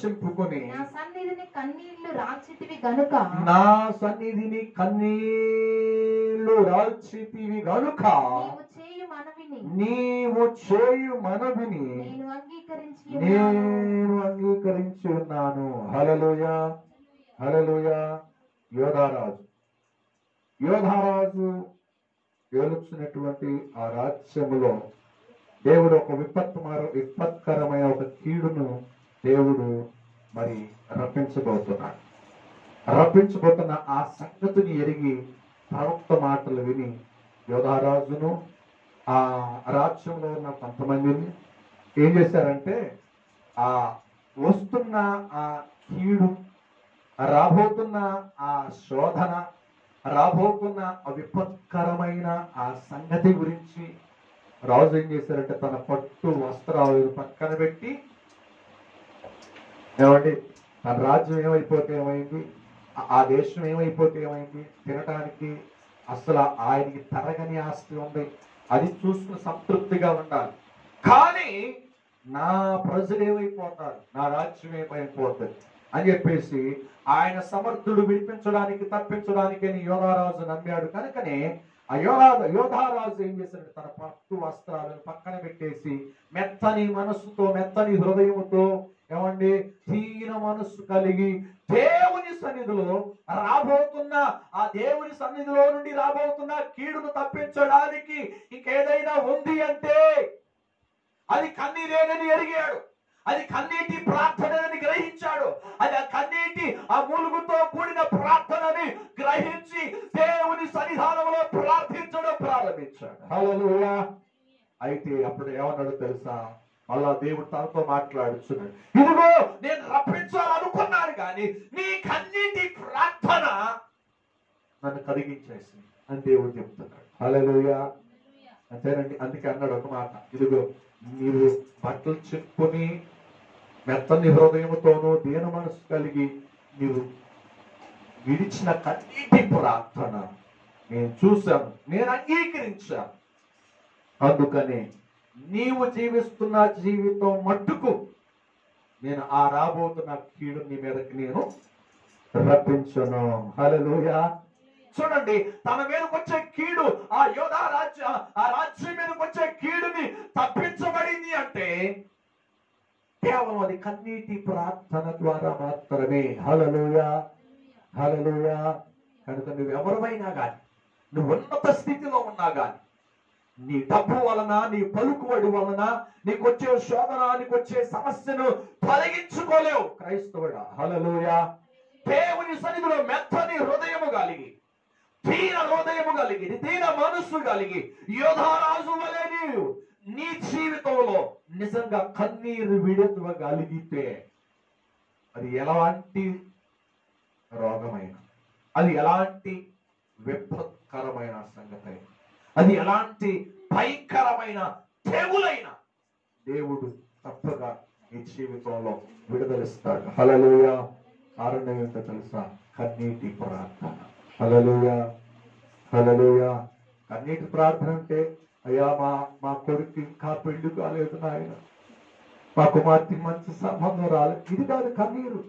చింపుకొని నా సన్నిధిని కన్నీళ్లు రాల్చితివి గనుక నా సన్నిధిని కన్నీళ్లు రాల్చితివి గనుక నీవు చేయు మనవిని నేను అంగీకరించి ఉన్నాను. హల్లెలూయా, హల్లెలూయా. యోధారాజు ఏలుచున్నటువంటి ఆ రాజ్యములో దేవుడు ఒక విపత్కరమైన ఒక కీడును దేవుడు మరి రప్పించబోతున్న ఆ సంగతిని ఎరిగి ప్రవక్త మాటలు విని యోధారాజును ఆ రాజ్యంలో ఉన్న కొంతమందిని ఏం చేశారంటే ఆ వస్తున్న ఆ కీడు, రాబోతున్న ఆ శోధన, రాబోతున్న ఆ విపత్కరమైన ఆ సంగతి గురించి రాజు ఏం చేశారంటే తన పట్టు వస్త్రాలు పక్కన పెట్టి, ఏమండి తన రాజ్యం ఏమైపోతే ఏమైంది, ఆ దేశం ఏమైపోతే ఏమైంది, తినటానికి అసలు ఆయనకి తరగని ఆస్తి ఉంది, అది చూసుకుని సంతృప్తిగా ఉండాలి. కానీ నా ప్రజలు ఏమైపోతారు, నా రాజ్యం ఏమైపోతుంది అని చెప్పేసి ఆయన సమర్థుడు విడిపించడానికి తప్పించడానికి యోధారాజు నమ్మాడు. కనుకనే ఆ యోధారాజు ఏం చేశాడు, తన పట్టు వస్త్రాలను పక్కన పెట్టేసి మెత్తని మనస్సుతో, మెత్తని హృదయముతో, ఏమండి దీన మనస్సు కలిగి దేవుని సన్నిధిలో రాబోతున్న ఆ దేవుని సన్నిధిలో నుండి రాబోతున్న కీడును తప్పించడానికి ఇంకేదైనా ఉంది అంటే అది కన్నీరేనని ఎరిగాడు, అది కన్నీటి ప్రార్థనని గ్రహించాడు, అది ఆ కన్నీటి ఆ మూలుగుతో కూడిన ప్రార్థనని గ్రహించి దేవుని సన్నిధానంలో ప్రార్థించడం ప్రారంభించాడు. హల్లెలూయా. అయితే అప్పుడు ఏమన్నాడు తెలుసా, మళ్ళా దేవుడు తనతో మాట్లాడుతున్నాడు, ఇదిగో నేను రప్పించాలనుకున్నాను కానీ నీ కన్నీటి ప్రార్థన నన్ను కరిగించేసింది అని దేవుడు చెప్తున్నాడు. హల్లెలూయా. అంతేనండి. అందుకే అన్నాడు ఒక మాట, ఇదిగో నీవు బట్టలు చెప్పుకొని మెత్తని హృదయముతోనూ దీన మనసు కలిగి నీవు విడిచిన కన్నీటి ప్రార్థన నేను చూశాను, నేను అంగీకరించాను. అందుకనే నీవు జీవిస్తున్న జీవితం మట్టుకు నేను ఆ రాబోతున్న కీడు నీ మీదకి నేను రప్పించను. హల్లెలూయా. చూడండి, తన మీదకి వచ్చే కీడు, ఆ రాజ్యం మీదకి వచ్చే కీడుని తప్పించబడింది అంటే కేవలం అది కన్నీటి ప్రార్థన ద్వారా మాత్రమే. హల్లెలూయా, హల్లెలూయా. కనుక నువ్వు ఎవరివైనా కానీ, నువ్వు ఉన్నత స్థితిలో ఉన్నా కానీ, నీ డబ్బు వలన, నీ పలుకుబడి వలన నీకు వచ్చే శోధన, నీకు వచ్చే సమస్యను తొలగించుకోలేవు క్రైస్తవుడా. హల్లెలూయా. దేవుని సన్నిధిలో మెత్తని హృదయము కలిగి, దీన హృదయము కలిగి, దీన మనస్సు కలిగి యోధారాజు వలె నీవు నీ జీవితంలో నిజంగా కన్నీరు విడవగలిగితే అది ఎలాంటి రోగమైన, అది ఎలాంటి విపత్కరమైన సంగతి, అది ఎలాంటి భయంకరమైన తెగులైన దేవుడు తప్పగా నీ జీవితంలో విడుదలిస్తాడు. హల్లెలూయా. కారణం ఏంటో తెలుసా, కన్నీటి ప్రార్థన. హల్లెలూయా, హల్లెలూయా. కన్నీటి ప్రార్థన అంటే, అయ్యా మా కొడుకు ఇంకా పెళ్లి కాలేదు నాయన, మా కుమార్తె మంచి సంబంధం రాలేదు, ఇది కాదు కన్నీరు.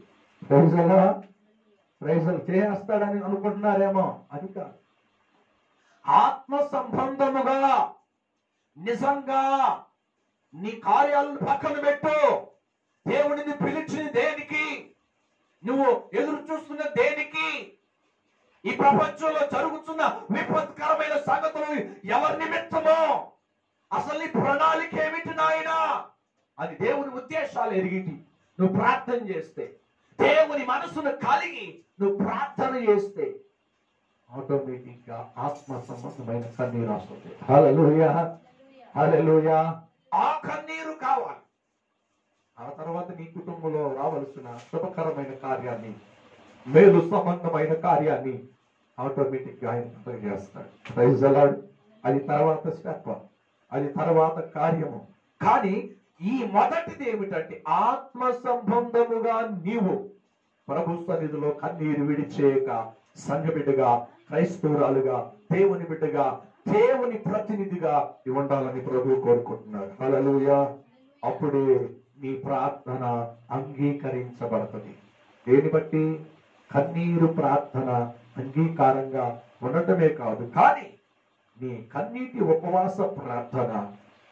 ప్రైజలు చేస్తాడని అనుకుంటున్నారేమో, అది కాదు. ఆత్మ సంబంధముగా నిజంగా నీ కార్యాలను పక్కన పెట్టు. దేవుడిని పిలిచి దేనికి, నువ్వు ఎదురు చూస్తున్న దేనికి, ఈ ప్రపంచంలో జరుగుతున్న విపత్కరమైన సంగతులు ఎవరి నిమిత్తమో, అసలు నీ ప్రణాళిక ఏమిటి నాయనా, అది దేవుని ఉద్దేశాలు ఎరిగిటి నువ్వు ప్రార్థన చేస్తే, దేవుని మనసును కలిగి నువ్వు ప్రార్థన చేస్తే ఆటోమేటిక్ గా ఆత్మ సంబంధమైన కన్నీరు వస్తుంది. హల్లెలూయా, హల్లెలూయా. ఆ కన్నీరు కావాలి. ఆ తర్వాత నీ కుటుంబంలో రావలసిన శుభకరమైన కార్యాన్ని, మేలు సంబంధమైన కార్యాన్ని ఆటోమేటిక్ గా ఆయన చేస్తాడు. Praise the lord. అది తర్వాత స్టెప్, అది తర్వాత కార్యము. కానీ ఈ మొదటిది ఏమిటంటే ఆత్మ సంబంధముగా నీవు ప్రభు సన్నిధిలో కన్నీరు విడిచేయక సంఘ బిడ్డగా, క్రైస్తవురాలుగా, దేవుని బిడ్డగా, దేవుని ప్రతినిధిగా ఉండాలని ప్రభు కోరుకుంటున్నాడు. హల్లెలూయా. అప్పుడే నీ ప్రార్థన అంగీకరించబడుతుంది. దేని బట్టి? కన్నీరు ప్రార్థన అంగీకారంగా ఉండటమే కాదు, కానీ నీ కన్నీటి ఉపవాస ప్రార్థన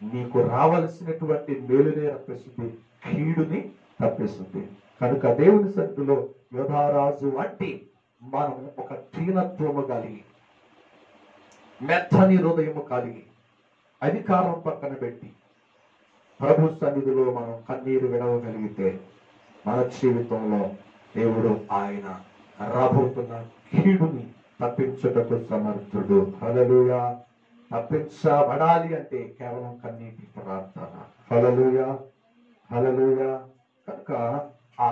నీకు రావలసినటువంటి మేలునే రప్పిస్తుంది, కీడుని తప్పిస్తుంది. కనుక దేవుని సన్నిధిలో యోధారాజు వంటి మనం ఒక దీనత్వము కలిగి, మెత్తని హృదయము కలిగి, అధికారం పక్కన పెట్టి ప్రభు సన్నిధిలో మనం కన్నీరు విడవగలిగితే మన జీవితంలో దేవుడు ఆయన రాబోతున్న కీడుని తప్పించుటకు సమర్థుడు. హల్లెలూయా. తప్పించబడాలి అంటే కేవలం కన్నీటి ప్రార్థన. హల్లెలూయా, హల్లెలూయా. కనుక ఆ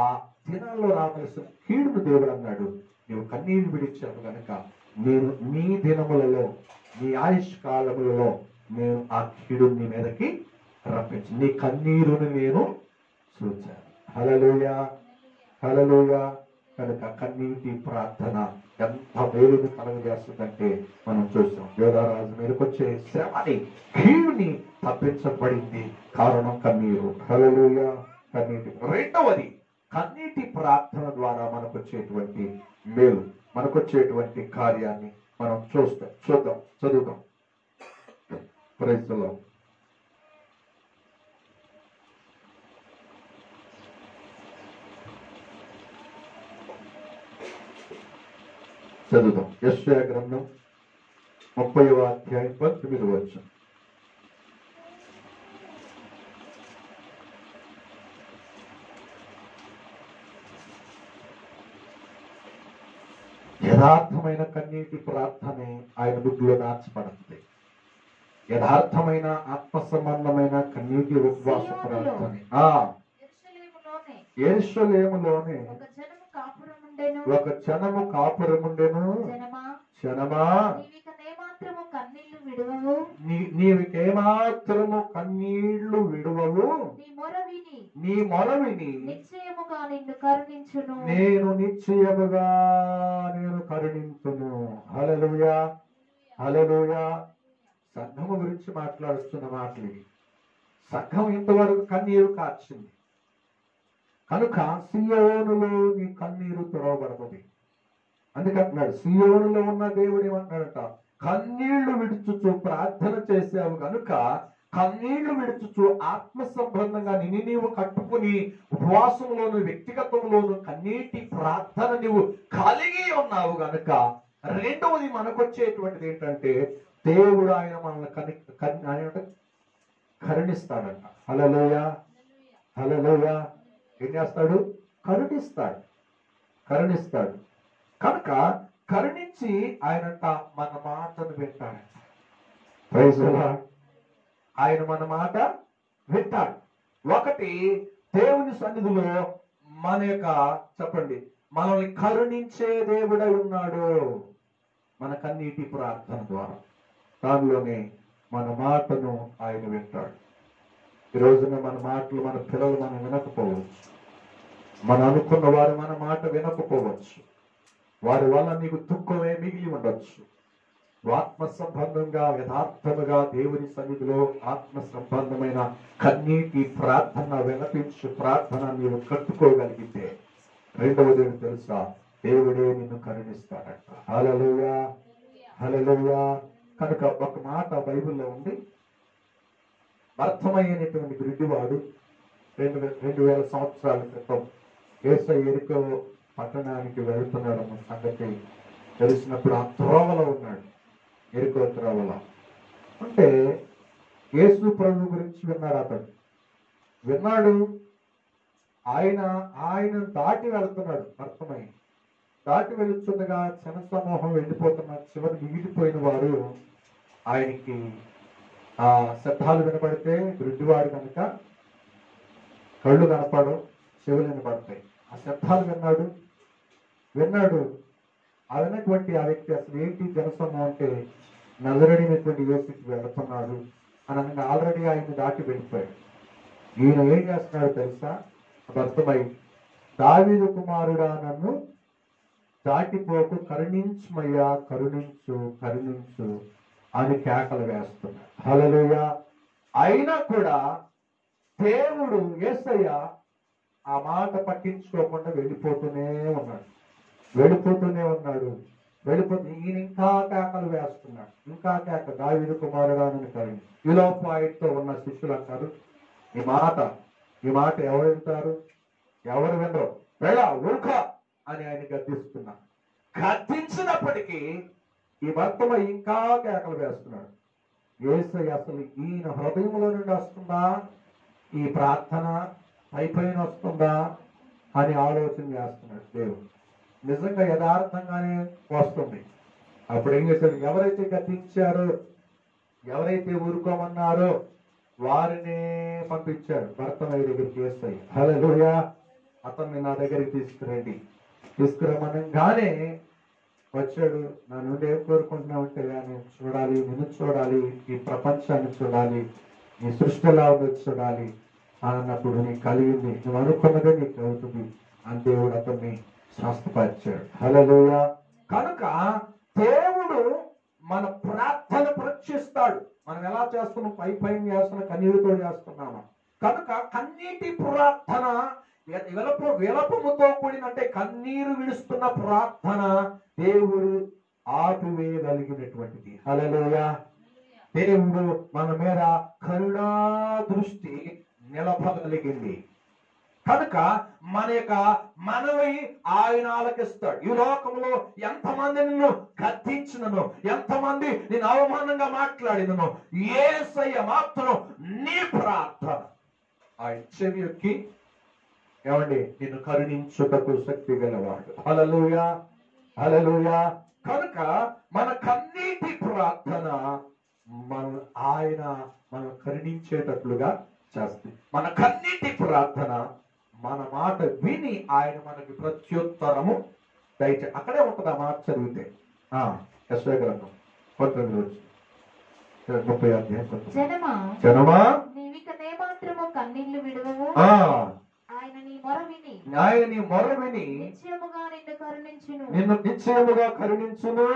దినాల్లో రావలసిన కీడును దేవుడు అన్నాడు, నీవు కన్నీరు విడిచావు కనుక నేను నీ దినములలో, నీ ఆయుష్ కాలములలో నేను ఆ కీడు నీ మీదకి రప్పించు, నీ కన్నీరుని నేను చూచాను. హల్లెలూయా, హల్లెలూయా. కనుక కన్నీటి ప్రార్థన ఎంత మేలుని కలుగజేస్తుందంటే మనం చూస్తాం. యోధారాజు మీదకి వచ్చే శ్రమని, కీడుని తప్పించబడింది కారణం కన్నీరు. హల్లెలూయా. కన్నీటి. రెండవది, కన్నీటి ప్రార్థన ద్వారా మనకు వచ్చేటువంటి మేలు, మనకు వచ్చేటువంటి కార్యాన్ని మనం చూద్దాం, చదువుదాం. Praise the lord. చదువుదాం. యెషయా గ్రంథం 30వ అధ్యాయం 19వ వచనం. యథార్థమైన కన్నీటి ప్రార్థనే ఆయన బుద్ధిలో దాచబడుతుంది. యథార్థమైన ఆత్మ సంబంధమైన కన్నీటి ఉపవాస ప్రార్థనే యెరూషలేములోనే ఒక జనము కాపురముండెను. జనమా, నీవికేమాత్రము కన్నీళ్లు విడువవు, నీ మొరవిని నేను నిశ్చయముగా కరుణించును. హల్లెలూయా, హల్లెలూయా. సంఘము గురించి మాట్లాడుతున్న మాటలు. సంఘం ఇంతవరకు కన్నీరు కార్చింది కనుక సియోనులో నీ కన్నీరు తుడవబడుతుంది. అందుకంటున్నాడు, సియోనులో ఉన్న దేవుడు ఏమంటున్నాడట, కన్నీళ్లు విడుచుచు ప్రార్థన చేసావు కనుక, కన్నీళ్లు విడుచుచు ఆత్మ సంబంధంగా నిన్ను నీవు కట్టుకుని ఉపవాసంలోను వ్యక్తిగతంలోను కన్నీటి ప్రార్థన నీవు కలిగి ఉన్నావు కనుక, రెండవది మనకొచ్చేటువంటిది ఏంటంటే దేవుడు ఆయన మనల్ని కరుణిస్తాడంట. హల్లెలూయా, హల్లెలూయా. ఏం చేస్తాడు? కరుణిస్తాడు, కరుణిస్తాడు. కనుక కరుణించి ఆయనంట మన మాటను వింటాడంట. Praise the lord. ఆయన మన మాట వింటాడు. ఒకటి, దేవుని సన్నిధిలో మన యొక్క చెప్పండి మనల్ని కరుణించే దేవుడై ఉన్నాడు మన కన్నీటి ప్రార్థన ద్వారా. దానిలోనే మన మాటను ఆయన వింటాడు. ఈ రోజున మన మాటలు మన పిల్లలు మనం వినకపోవచ్చు, మన అనుకున్న వారు మన మాట వినకపోవచ్చు, వారి వల్ల నీకు దుఃఖమే మిగిలి ఉండొచ్చు. ఆత్మ సంబంధంగా యథార్థముగా దేవుని సన్నిధిలో ఆత్మ సంబంధమైన కన్నీటి ప్రార్థన వినపించు ప్రార్థన నీవు కట్టుకోగలిగితే రెండవది తెలుసా, దేవుడే నిన్ను కరుణిస్తాడట. హల్లెలూయా, హల్లెలూయా. కనుక ఒక మాట బైబిల్లో ఉంది, అర్థమయ్యేటువంటి గుడ్డివాడు 2000 సంవత్సరాల క్రితం యేసయ్య యెరికో పట్టణానికి వెళ్తున్నాడు అన్న సంగతి తెలిసినప్పుడు ఆ త్రోవలో ఉన్నాడు. యెరికో త్రోవలో అంటే యేసు ప్రభు గురించి విన్నాడు. అతడు విన్నాడు, ఆయన దాటి వెళ్తున్నాడు. అర్థమైంది. దాటి వెళుతుండగా జన సమూహం వెళ్ళిపోతున్నారు. చివరి మిగిలిపోయిన వారు ఆయనకి ఆ శబ్దాలు వినబడితే గుడ్డివాడు కనుక కళ్ళు కనపడవు, చెవులు వినపడతాయి. ఆ శబ్దాలు విన్నాడు. ఆ విన్నటువంటి ఆ వ్యక్తి అసలు ఏంటి జనసమూహం అంటే నజరుడైనటువంటి యేసుకి వెళుతున్నాడు అని అనగా ఆల్రెడీ ఆయన దాటి వెళ్ళిపోయాడు. ఈయన ఏం చేస్తున్నాడు తెలుసా? అర్థమై, దావీదు కుమారుడా నన్ను దాటిపోకు, కరుణించుమయ్యా, కరుణించు అని కేకలు వేస్తున్నాడు. హల్లెలూయా. అయినా కూడా దేవుడు యేసయ్య ఆ మాట పట్టించుకోకుండా వెళ్ళిపోతూనే ఉన్నాడు. ఈయన ఇంకా కేకలు వేస్తున్నాడు. ఇంకా కేక, దావీదు కుమారుడా నన్ను కరుణించు. ఈలోపు ఆయనతో ఉన్న శిష్యులు అంటారు, ఈ మాట ఎవరు వింటారు, ఎవరు వినరు, వెళ్ళ ఊరుక అని ఆయన గద్దిస్తున్నారు. గద్దించినప్పటికీ ఈ భర్తమ ఇంకా కేకలు వేస్తున్నాడు. యేసయ్య అసలు ఈయన హృదయంలో నుండి వస్తుందా ఈ ప్రార్థన, పైన వస్తుందా అని ఆలోచన చేస్తున్నాడు దేవుడు. నిజంగా యథార్థంగానే వస్తుంది. అప్పుడు ఏం చేశాడు? ఎవరైతే గద్దించారో, ఎవరైతే ఊరుకోమన్నారో వారినే పంపించాడు భర్తమయ్య దగ్గరికి. యేసయ్య హల్లెలూయా, అతన్ని నా దగ్గరికి తీసుకురమ్మనగానే వచ్చాడు. నా నుండి ఏం కోరుకుంటున్నావంటే, నిన్ను చూడాలి, ఈ ప్రపంచాన్ని చూడాలి, నీ సృష్టి ఎలా ఉందో చూడాలి అన్నప్పుడు నీకు కలిగింది, నువ్వు అనుకున్నదే నీకు అవుతుంది అని దేవుడు అతన్ని స్వస్థపరిచాడు. హల్లెలూయా. కనుక దేవుడు మన ప్రార్థన పరీక్షిస్తాడు. మనం ఎలా చేస్తున్నాం? పైన చేస్తున్నాం, కన్నీరుతో చేస్తున్నామా? కనుక కన్నీటి ప్రార్థన, విలపముతో కూడిన, అంటే కన్నీరు విడుస్తున్న ప్రార్థన దేవుడు ఆపివేయగలిగినటువంటిది. హల్లెలూయా. దేవుడు మన మీద కరుణా దృష్టి నిలపగలిగింది. కనుక మన యొక్క మనవి ఆయన ఆలకిస్తాడు. ఈ లోకంలో ఎంతమంది నిన్ను గద్దించినను, ఎంతమంది నేను అవమానంగా మాట్లాడినను, యేసయ్య మాత్రం నీ ప్రార్థన ఆయన చెవి యొక్కి ఏమండి నిన్ను కరుణించుటకు శక్తి గలవాడు. హల్లెలూయా, హల్లెలూయా. కనుక మన కన్నీటి ప్రార్థన ఆయన మనం కరుణించేటట్లుగా చేస్తుంది. మన కన్నీటి ప్రార్థన, మన మాట విని ఆయన మనకి ప్రత్యుత్తరము దయచేసి. అక్కడే ఉంటుంది ఆ మాట చదివితే. యెషయా గ్రంథం 30 అధ్యాయం. జనమా నీవికనేమాత్రము కన్నీళ్లు విడువవు, ఆయన నీ మొర విని నిన్ను నిశ్చయముగా కరుణించును.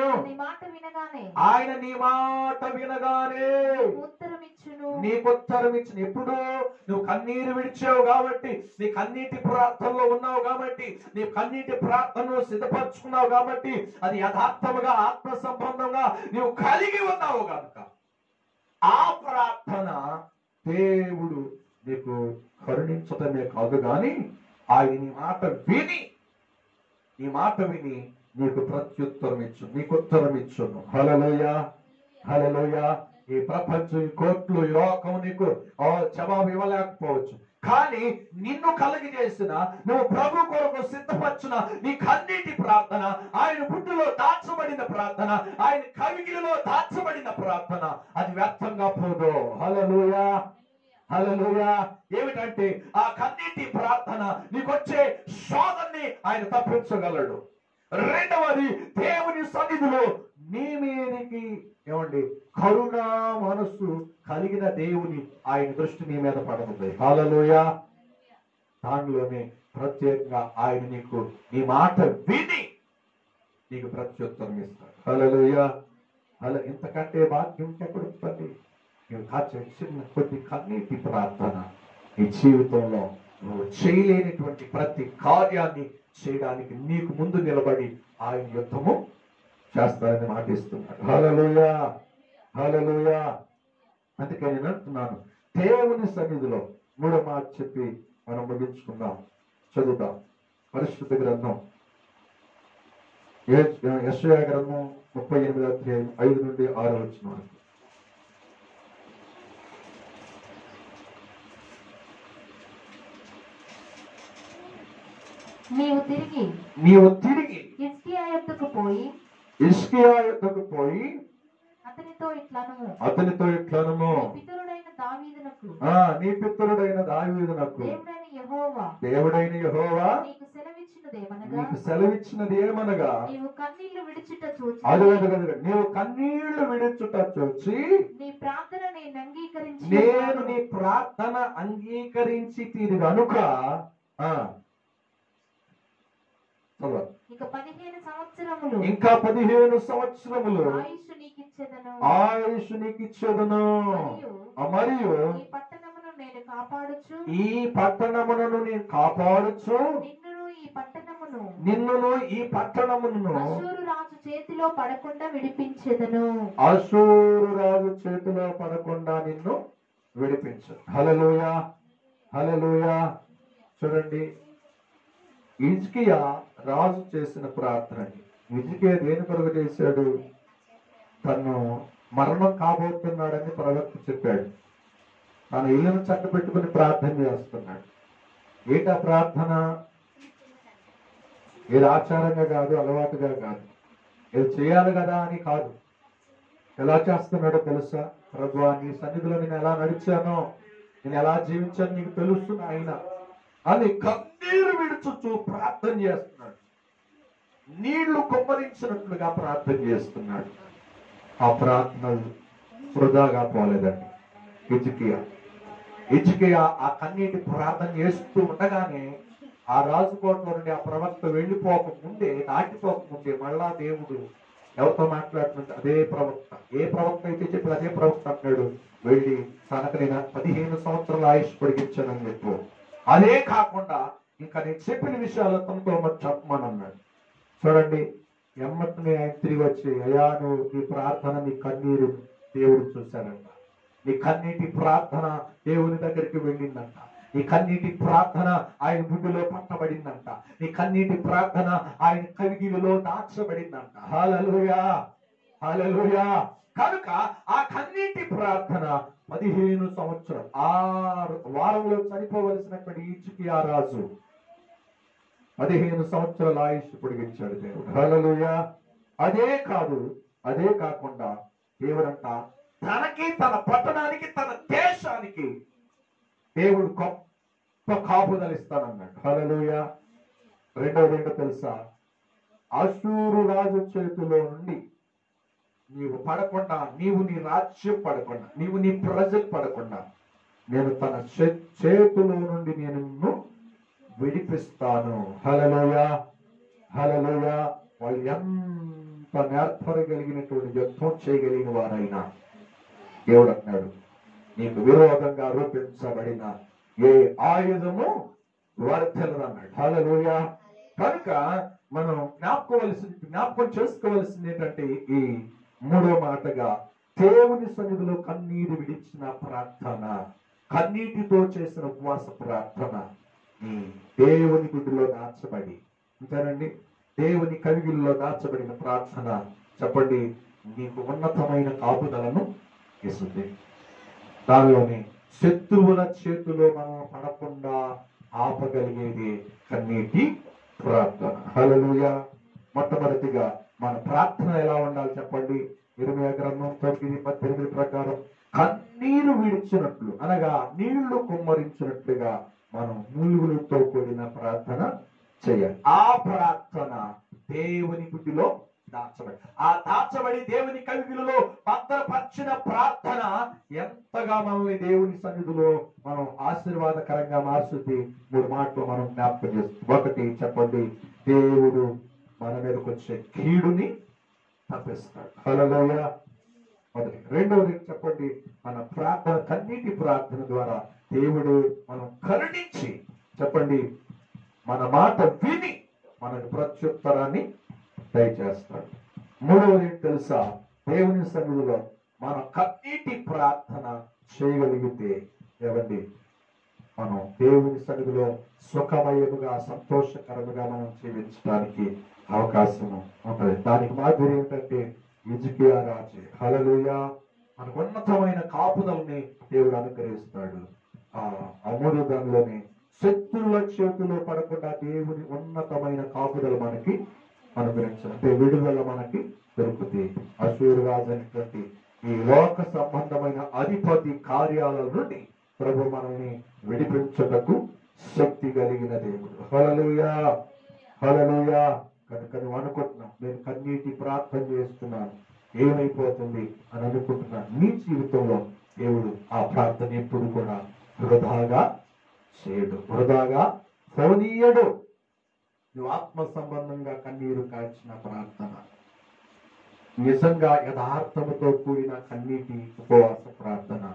ఆయన నీ మాట వినగానే నీకు ఉత్తరం ఇచ్చును. ఎప్పుడు నువ్వు కన్నీరు విడిచావు కాబట్టి, నీ కన్నీటి ప్రార్థనలో ఉన్నావు కాబట్టి, నీ కన్నీటి ప్రార్థనను సిద్ధపరచుకున్నావు కాబట్టి, అది యథార్థముగా ఆత్మ సంబంధంగా నీవు కలిగి ఉన్నావు కనుక ఆ ప్రార్థన దేవుడు నీకు కరుణించటమే కాదు కానీ ఆయన నీ మాట విని నీకు ప్రత్యుత్తరం ఇచ్చు, నీకు ఉత్తరం ఇచ్చును. హల్లెలూయా, హల్లెలూయా. ఈ ప్రపంచం, ఈ కోర్టులు, ఈ లోకం నీకు జవాబు ఇవ్వలేకపోవచ్చు, కానీ నిన్ను కలిగజేసిన, నువ్వు ప్రభు కొరకు సిద్ధపరచిన నీ కన్నీటి ప్రార్థన, ఆయన బుడ్డులో దాచబడిన ప్రార్థన, ఆయన కవిగిలిలో దాచబడిన ప్రార్థన, అది వ్యర్థంగా పోదు. హల్లెలూయా, హల్లెలూయా. ఏమిటంటే ఆ కన్నీటి ప్రార్థన నీకొచ్చే శోధనని ఆయన తప్పించగలడు. రెండవది, దేవుని సన్నిధిలో నీ మీదకి ఏమండి కరుణా మనస్సు కలిగిన దేవుని ఆయన దృష్టి నీ మీద పడుతుంది. హల్లెలూయా. దానిలోనే ప్రత్యేకంగా ఆయన నీకు నీ మాట విని నీకు ప్రత్యుత్తరం ఇస్తాడు. హల్లెలూయా. ఇంతకంటే భాగ్యం ఎక్కడుంటుంది? చిన్న కొద్ది కన్నీటి ప్రార్థన నీ జీవితంలో నువ్వు చేయలేనిటువంటి ప్రతి కార్యాన్ని చేయడానికి నీకు ముందు నిలబడి ఆయన యుద్ధము చేస్తారని మాటిస్తున్నాడు. హల్లెలూయా, హల్లెలూయా. అందుకే నేను అంటున్నాను, దేవుని సన్నిధిలో మూడో మాట చెప్పి మనం ముగించుకుందాం. చదువుతాం పరిశుద్ధ గ్రంథం, యెషయా గ్రంథం 38 అధ్యాయం 5 నుండి 6 వచనం వరకు. నీవు తిరిగి హిజ్కియా యొద్దకు పోయి అతనితో ఇట్లనుము, నీ పితరుడైన దావీదునకు యెహోవా దేవుడైన యెహోవా నీకు సెలవిచ్చినదేమనగా నీకు సెలవిచ్చినది ఏమనగా నీవు కన్నీళ్లు విడిచుట చూచి అదే నీవు కన్నీళ్లు విడుచుట చూచి నీ ప్రార్థన నేను అంగీకరించి నేను నీ ప్రార్థన అంగీకరించి తీరు కనుక ఇక 15 సంవత్సరములు ఇంకా 15 సంవత్సరములు ఆయుష్ నీకు ఇచ్చేదను మరియు ఈ పట్టణమును నేను కాపాడుచు ఈ పట్టణమును నేను కాపాడుచు నిన్నును ఈ పట్టణమును అషూరు రాజు చేతిలో పడకుండా విడిపించెదను. అషూరు రాజు చేతిలో పడకుండా నిన్ను విడిపించు. హల్లెలూయా హల్లెలూయా. చూడండి, హిజ్కియా రాజు చేసిన ప్రార్థన. హిజ్కియా దేని కొరకు చేశాడు? తను మరణం కాబోతున్నాడని ప్రవక్త చెప్పాడు. తన ఇల్లును చక్కబెట్టుకుని ప్రార్థన చేస్తున్నాడు. ఏటా ప్రార్థన? ఏది ఆచారంగా కాదు, అలవాటుగా కాదు, ఏది చేయాలి కదా అని కాదు. ఎలా చేస్తున్నాడో తెలుసా? ప్రభువా, నీ సన్నిధిలో నేను ఎలా నడిచానో, నేను ఎలా జీవించాను నీకు తెలుసు ఆయన అని కన్నీరు విడుచుచు ప్రార్థన చేస్తున్నాడు. నీళ్లు కుమ్మరించినట్లుగా ప్రార్థన చేస్తున్నాడు. ఆ ప్రార్థన వృధాగా పోలేదండి. హిజ్కియా ఆ కన్నీటి ప్రార్థన చేస్తూ ఉండగానే ఆ రాజుకోటలో నుండి ఆ ప్రవక్త వెళ్ళిపోకముందే, దాటిపోకముందే మళ్ళా దేవుడు ఎవరితో మాట్లాడుతుంటే అదే ప్రవక్త, ఏ ప్రవక్త అయితే చెప్పి అదే ప్రవక్త అంటాడు, వెళ్ళి తనకు నేను 15 సంవత్సరాల ఆయుష్ పొడిగించానని చెప్పు. అదే కాకుండా ఇంకా నేను చెప్పిన విషయాలు తనతో మరి చెప్పమని అన్నాడు. చూడండి, ఎమ్మటిని ఆయన తిరిగి వచ్చి, అయ్యా నువ్వు నీ ప్రార్థన, నీ కన్నీరు దేవుడు చూశానంట. నీ కన్నీటి ప్రార్థన దేవుని దగ్గరికి వెళ్ళిందంట. నీ కన్నీటి ప్రార్థన ఆయన గుడ్డులో పట్టబడిందంట. నీ కన్నీటి ప్రార్థన ఆయన కవిగిలిలో దాచబడిందంట. హల్లెలూయా హల్లెలూయా. కనుక ఆ కన్నీటి ప్రార్థన 15 సంవత్సరం 6 వారంలో చనిపోవలసినటువంటి హిజ్కియా రాజు 15 సంవత్సరాల ఆయుష్ పొడిగించాడు దేవుడు. హల్లెలూయా. అదే కాకుండా దేవుడంట తనకి, తన పట్టణానికి, తన దేశానికి దేవుడు గొప్ప కాపుదల ఇస్తానన్నాడు. హల్లెలూయా. రెండవది ఏంటో తెలుసా? అషూరు రాజు చేతిలో నుండి నీవు పడకుండా, నీవు నీ రాజ్యం పడకుండా, నీవు నీ ప్రజలు పడకుండా నేను తన చేతిలో నుండి నేను నిన్ను విడిపిస్తాను. హల్లెలూయా హల్లెలూయా. వాళ్ళు ఎంత నేర్పరగలిగినటువంటి యుద్ధం చేయగలిగిన వారైనా దేవుడు అన్నాడు, నీకు విరోధంగా రూపించబడిన ఏ ఆయుధము వర్ధలదన్నాడు. హల్లెలూయా. కనుక మనం జ్ఞాపకం చేసుకోవలసింది ఏంటంటే, ఈ మూడో మాటగా దేవుని సన్నిధిలో కన్నీరు విడిచిన ప్రార్థన, కన్నీటితో చేసిన ఉపవాస ప్రార్థన ఈ దేవుని గుడిలో దాచబడి, అంతేనండి, దేవుని కవిగిల్లో దాచబడిన ప్రార్థన చెప్పండి, నీకు ఉన్నతమైన కాపుదలను ఇస్తుంది. దానిలోని శత్రువుల చేతిలో మనం పడకుండా ఆపగలిగేది కన్నీటి ప్రార్థన. హల్లెలూయా. మొట్టమొదటిగా మన ప్రార్థన ఎలా ఉండాలి చెప్పండి? ఇర్మీయా గ్రంథం 9:18 ప్రకారం కన్నీరు విడిచినట్లు, అనగా నీళ్లు కుమ్మరించినట్లుగా మనం మూలుగులతో కూడిన ప్రార్థన చేయాలి. ఆ ప్రార్థన దేవుని గుడిలో దాచబడి, ఆ దాచబడి దేవుని కవిగిలలో భద్రపరిచిన ప్రార్థన ఎంతగా మనల్ని దేవుని సన్నిధిలో మనం ఆశీర్వాదకరంగా మార్చుద్ది. 3 మాటలు మనం జ్ఞాపకం చేస్తాం. ఒకటి చెప్పండి, దేవుడు మన మీదకి వచ్చే కీడుని తప్పిస్తాడు. హల్లెలూయా. మొదటి. రెండవది చెప్పండి, మన ప్రార్థన, కన్నీటి ప్రార్థన ద్వారా దేవుడు మనం కరుణించి చెప్పండి మన మాట విని మనకు ప్రత్యుత్తరాన్ని దయచేస్తాడు. మూడవది తెలుసా? దేవుని సన్నిధిలో మన కన్నీటి ప్రార్థన చేయగలిగితే ఏమండి, మనం దేవుని సన్నిధిలో సుఖమయముగా, సంతోషకరముగా మనం జీవించడానికి అవకాశం ఉంటుంది. దానికి మాదిరి ఏంటంటే హిజ్కియా రాజు. హల్లెలూయా. మనకు ఉన్నతమైన కాపుదలని దేవుడు అనుగ్రహిస్తాడు. ఆ మూడో దానిలోనే శత్రువుల చేతిలో పడకుండా దేవుని ఉన్నతమైన కాపుదలు మనకి అనుగ్రహించాలి. అంటే విడుదల మనకి దొరుకుతుంది. అషూరు రాజు అనేటువంటి ఈ లోక సంబంధమైన అధిపతి కార్యాల నుండి ప్రభు మనల్ని విడిపించుటకు శక్తి కలిగిన దేవుడు. హల్లెలూయా, హల్లెలూయా. కనుక నువ్వు అనుకుంటున్నావు, నేను కన్నీటి ప్రార్థన చేస్తున్నాను, ఏమైపోతుంది అని అనుకుంటున్నాను. నీ జీవితంలో దేవుడు ఆ ప్రార్థన ఎప్పుడు కూడా వృధాగా చేయడు, వృధాగా పోనీయడు. నువ్వు ఆత్మ సంబంధంగా కన్నీరు కాల్చిన ప్రార్థన, నిజంగా యథార్థముతో కూడిన కన్నీటి ఉపవాస ప్రార్థన,